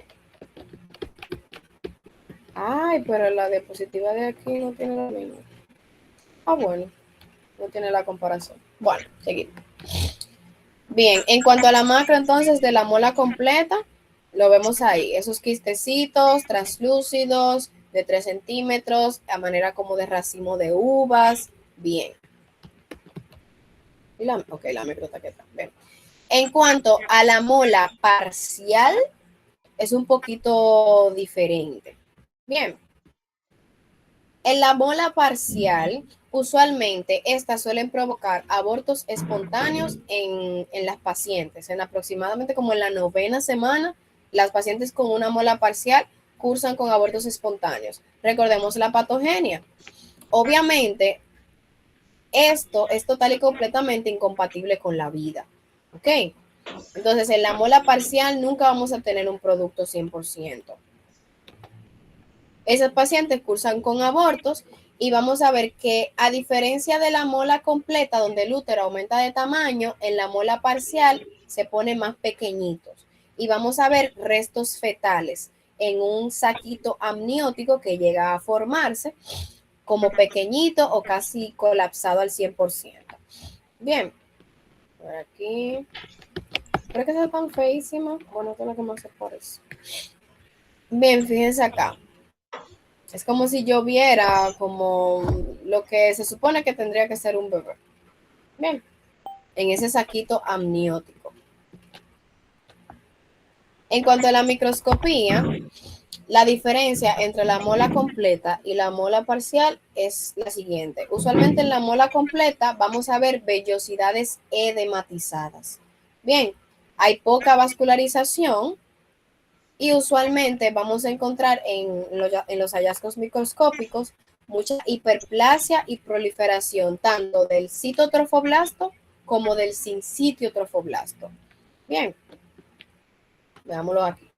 Ay, pero la diapositiva de aquí no tiene lo mismo. Ah, bueno, no tiene la comparación. Bueno, seguimos. Bien, en cuanto a la macro entonces de la mola completa, lo vemos ahí, esos quistecitos translúcidos de 3 centímetros, a manera como de racimo de uvas. Bien. Y la micro está aquí atrás. Bien. En cuanto a la mola parcial, es un poquito diferente. Bien. En la mola parcial, usualmente estas suelen provocar abortos espontáneos en las pacientes. En aproximadamente como en la 9ª semana, las pacientes con una mola parcial cursan con abortos espontáneos. Recordemos la patogenia. Obviamente, esto es total y completamente incompatible con la vida. ¿Ok? Entonces, en la mola parcial nunca vamos a tener un producto 100%. Esas pacientes cursan con abortos y vamos a ver que a diferencia de la mola completa, donde el útero aumenta de tamaño, en la mola parcial se pone más pequeñitos. Y vamos a ver restos fetales en un saquito amniótico que llega a formarse como pequeñito o casi colapsado al 100%. Bien, por aquí. ¿Creo que está tan feísimo? Bueno, esto es lo que más se por eso. Bien, fíjense acá. Es como si yo viera como lo que se supone que tendría que ser un bebé. Bien, en ese saquito amniótico. En cuanto a la microscopía, la diferencia entre la mola completa y la mola parcial es la siguiente. Usualmente en la mola completa vamos a ver vellosidades edematizadas. Bien, hay poca vascularización y usualmente vamos a encontrar en los hallazgos microscópicos mucha hiperplasia y proliferación tanto del citotrofoblasto como del sincitio trofoblasto. Bien, veámoslo aquí.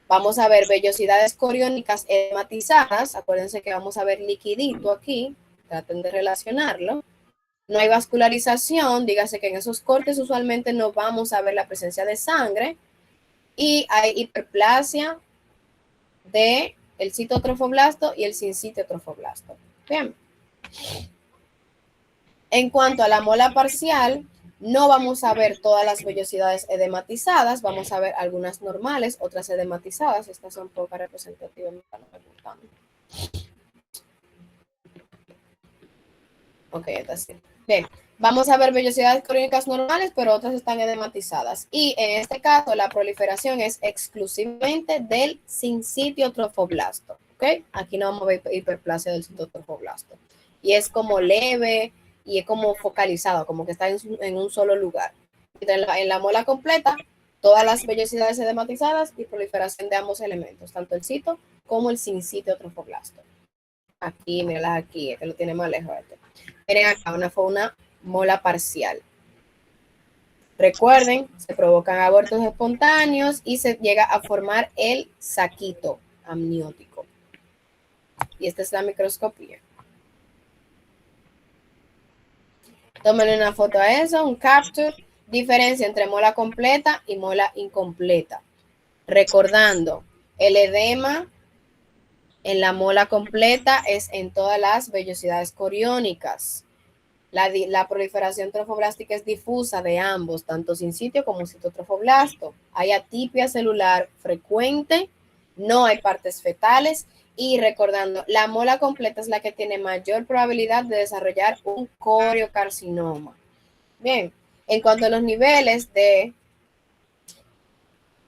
Vamos a ver vellosidades coriónicas edematizadas. Acuérdense que vamos a ver liquidito aquí. Traten de relacionarlo. No hay vascularización. Dígase que en esos cortes usualmente no vamos a ver la presencia de sangre. Y hay hiperplasia de el citotrofoblasto y el sincitio trofoblasto. Bien. En cuanto a la mola parcial, no vamos a ver todas las vellosidades edematizadas, vamos a ver algunas normales, otras edematizadas. Estas son pocas representativas. Ok, esta sí. Bien, vamos a ver vellosidades crónicas normales, pero otras están edematizadas. Y en este caso, la proliferación es exclusivamente del sincitio trofoblasto. ¿Ok? Aquí no vamos a ver hiperplasia del citotrofoblasto. Y es como leve y es como focalizado, como que está en un solo lugar. En la mola completa, todas las vellosidades edematizadas y proliferación de ambos elementos, tanto el cito como el sincitio trofoblasto. Aquí, mira aquí, que lo tiene más lejos. Miren acá, fue una mola parcial. Recuerden, se provocan abortos espontáneos y se llega a formar el saquito amniótico. Y esta es la microscopía. Tómenle una foto a eso, un capture. Diferencia entre mola completa y mola incompleta. Recordando, el edema en la mola completa es en todas las vellosidades coriónicas. La proliferación trofoblástica es difusa de ambos, tanto sincitio como citotrofoblasto. Hay atipia celular frecuente, no hay partes fetales. Y recordando, la mola completa es la que tiene mayor probabilidad de desarrollar un coriocarcinoma. Bien, en cuanto a los niveles de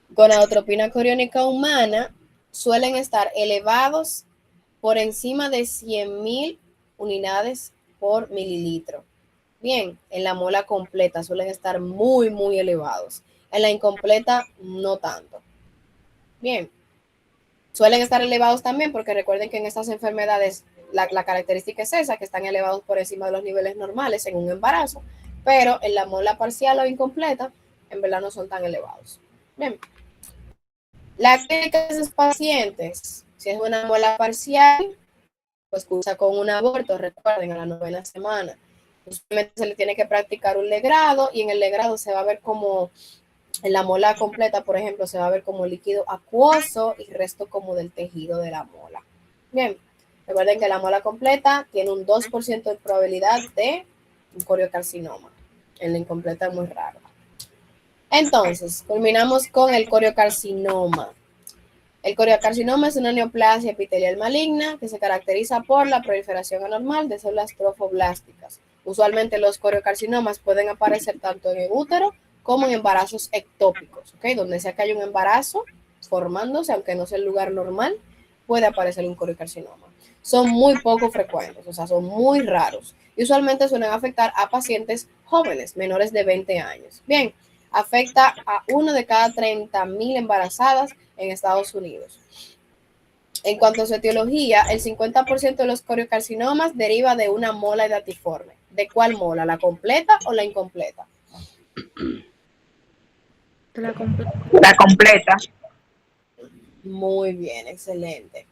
gonadotropina coriónica humana, suelen estar elevados por encima de 100.000 unidades por mililitro. Bien, en la mola completa suelen estar muy, muy elevados. En la incompleta, no tanto. Bien. Suelen estar elevados también porque recuerden que en estas enfermedades la característica es esa, que están elevados por encima de los niveles normales en un embarazo, pero en la mola parcial o incompleta, en verdad no son tan elevados. Bien. La clínica de esos pacientes, si es una mola parcial, pues cursa con un aborto, recuerden, a la 9ª semana. Usualmente se le tiene que practicar un legrado y en el legrado se va a ver como en la mola completa, por ejemplo, se va a ver como líquido acuoso y resto como del tejido de la mola. Bien, recuerden que la mola completa tiene un 2% de probabilidad de un coriocarcinoma. En la incompleta es muy raro. Entonces, culminamos con el coriocarcinoma. El coriocarcinoma es una neoplasia epitelial maligna que se caracteriza por la proliferación anormal de células trofoblásticas. Usualmente los coriocarcinomas pueden aparecer tanto en el útero como en embarazos ectópicos, ¿ok? Donde sea que haya un embarazo formándose, aunque no sea el lugar normal, puede aparecer un coriocarcinoma. Son muy poco frecuentes, o sea, son muy raros. Y usualmente suelen afectar a pacientes jóvenes, menores de 20 años. Bien, afecta a 1 de cada 30,000 embarazadas en Estados Unidos. En cuanto a su etiología, el 50% de los coriocarcinomas deriva de una mola edatiforme. ¿De cuál mola? ¿La completa o la incompleta? La completa. La completa. Muy bien, excelente.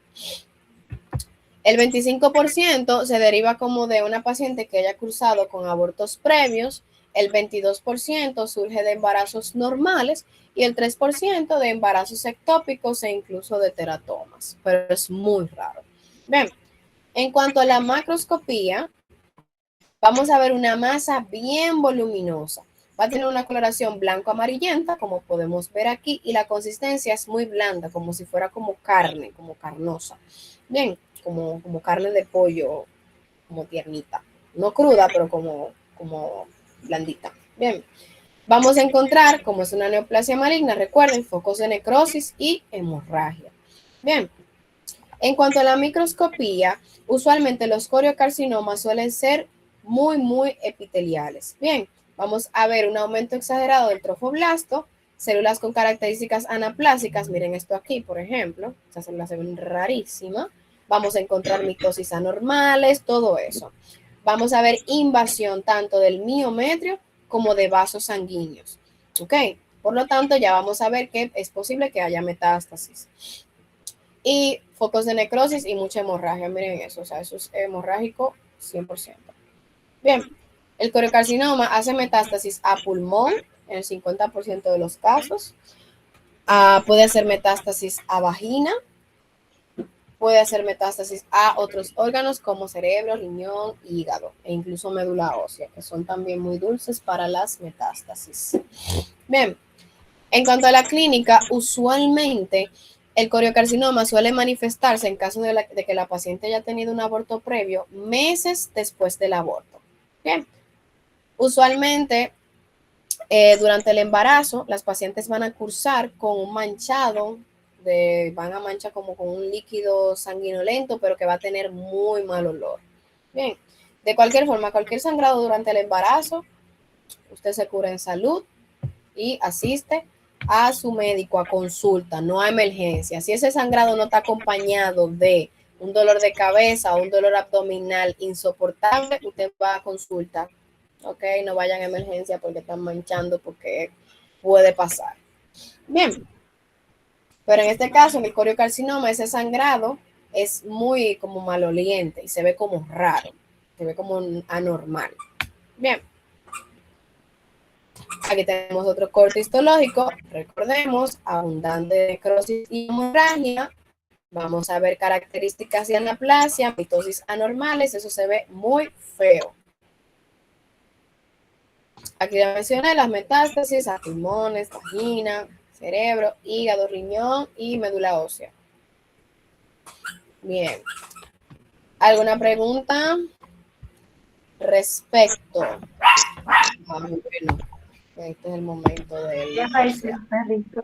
El 25% se deriva como de una paciente que haya cursado con abortos previos, el 22% surge de embarazos normales y el 3% de embarazos ectópicos e incluso de teratomas, pero es muy raro. Bien, en cuanto a la macroscopía, vamos a ver una masa bien voluminosa. Va a tener una coloración blanco-amarillenta, como podemos ver aquí, y la consistencia es muy blanda, como si fuera como carne, como carnosa. Bien, como carne de pollo, como tiernita. No cruda, pero como blandita. Bien, vamos a encontrar, como es una neoplasia maligna, recuerden, focos de necrosis y hemorragia. Bien, en cuanto a la microscopía, usualmente los coriocarcinomas suelen ser muy epiteliales. Bien, vamos a ver un aumento exagerado del trofoblasto, células con características anaplásicas, miren esto aquí, por ejemplo, estas células se ven rarísimas. Vamos a encontrar mitosis anormales, todo eso. Vamos a ver invasión tanto del miometrio como de vasos sanguíneos. ¿Ok? Por lo tanto, ya vamos a ver que es posible que haya metástasis. Y focos de necrosis y mucha hemorragia. Miren eso, o sea, eso es hemorrágico 100%. Bien, el coriocarcinoma hace metástasis a pulmón en el 50% de los casos. Puede hacer metástasis a vagina. Puede hacer metástasis a otros órganos como cerebro, riñón, hígado e incluso médula ósea, que son también muy dulces para las metástasis. Bien, en cuanto a la clínica, usualmente el coriocarcinoma suele manifestarse en caso de que la paciente haya tenido un aborto previo meses después del aborto. Bien, usualmente durante el embarazo las pacientes van a cursar con un manchado, van a manchar como con un líquido sanguinolento, pero que va a tener muy mal olor. Bien, de cualquier forma, cualquier sangrado durante el embarazo, usted se cura en salud y asiste a su médico a consulta, no a emergencia. Si ese sangrado no está acompañado de un dolor de cabeza o un dolor abdominal insoportable, usted va a consulta. Ok, no vayan a emergencia porque están manchando, porque puede pasar. Bien, pero en este caso, en el coriocarcinoma, ese sangrado es muy como maloliente y se ve como raro, se ve como anormal. Bien. Aquí tenemos otro corte histológico, recordemos, abundante de necrosis y hemorragia. Vamos a ver características de anaplasia, mitosis anormales, eso se ve muy feo. Aquí ya mencioné las metástasis a pulmones, vagina, cerebro, hígado, riñón y médula ósea. Bien. ¿Alguna pregunta respecto? Bueno, este es el momento del... Ya apareció el perrito.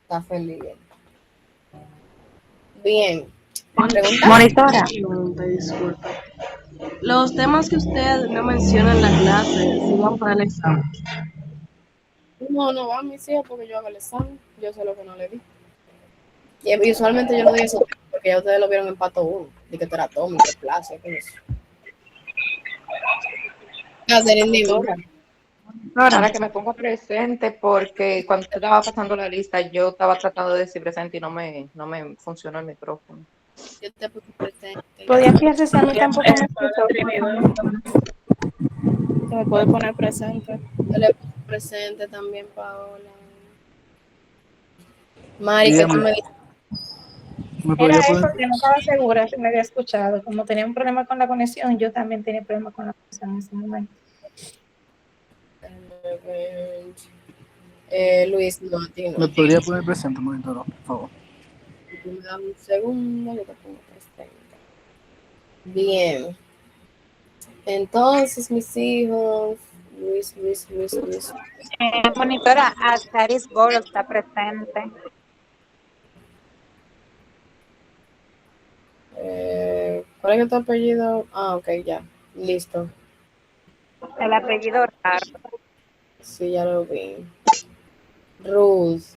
Está feliz. Bien. ¿Pregunta? Monitora. Disculpa. Los temas que usted no menciona en la clase, ¿sí van para el examen? No va a mis hijos porque yo hago el examen. Yo sé lo que no le di. Y usualmente yo no doy eso porque ya ustedes lo vieron en pato 1. De que teratomía, que plasia, que eso. Ahora que me pongo presente, porque cuando usted estaba pasando la lista, yo estaba tratando de decir presente y no me funcionó el micrófono. Yo te puse presente. Podía fijarse si a mí tampoco me escuchó. Se me puede poner presente. Yo le puse presente también, Paola. Mari, que tú me dices. Era eso que no estaba segura si me había escuchado. Como tenía un problema con la conexión, yo también tenía problemas con la conexión en ese momento. Luis, no, a ti no. ¿Me podría poner presente, monitora, por favor? Tú me das un segundo, yo te pongo presente. Bien. Entonces, mis hijos, Luis. Monitora, Azaris Bolo está presente. ¿Cuál es tu apellido? Ah, ok, ya. Listo. El apellido raro. Sí, ya lo vi. Ruth.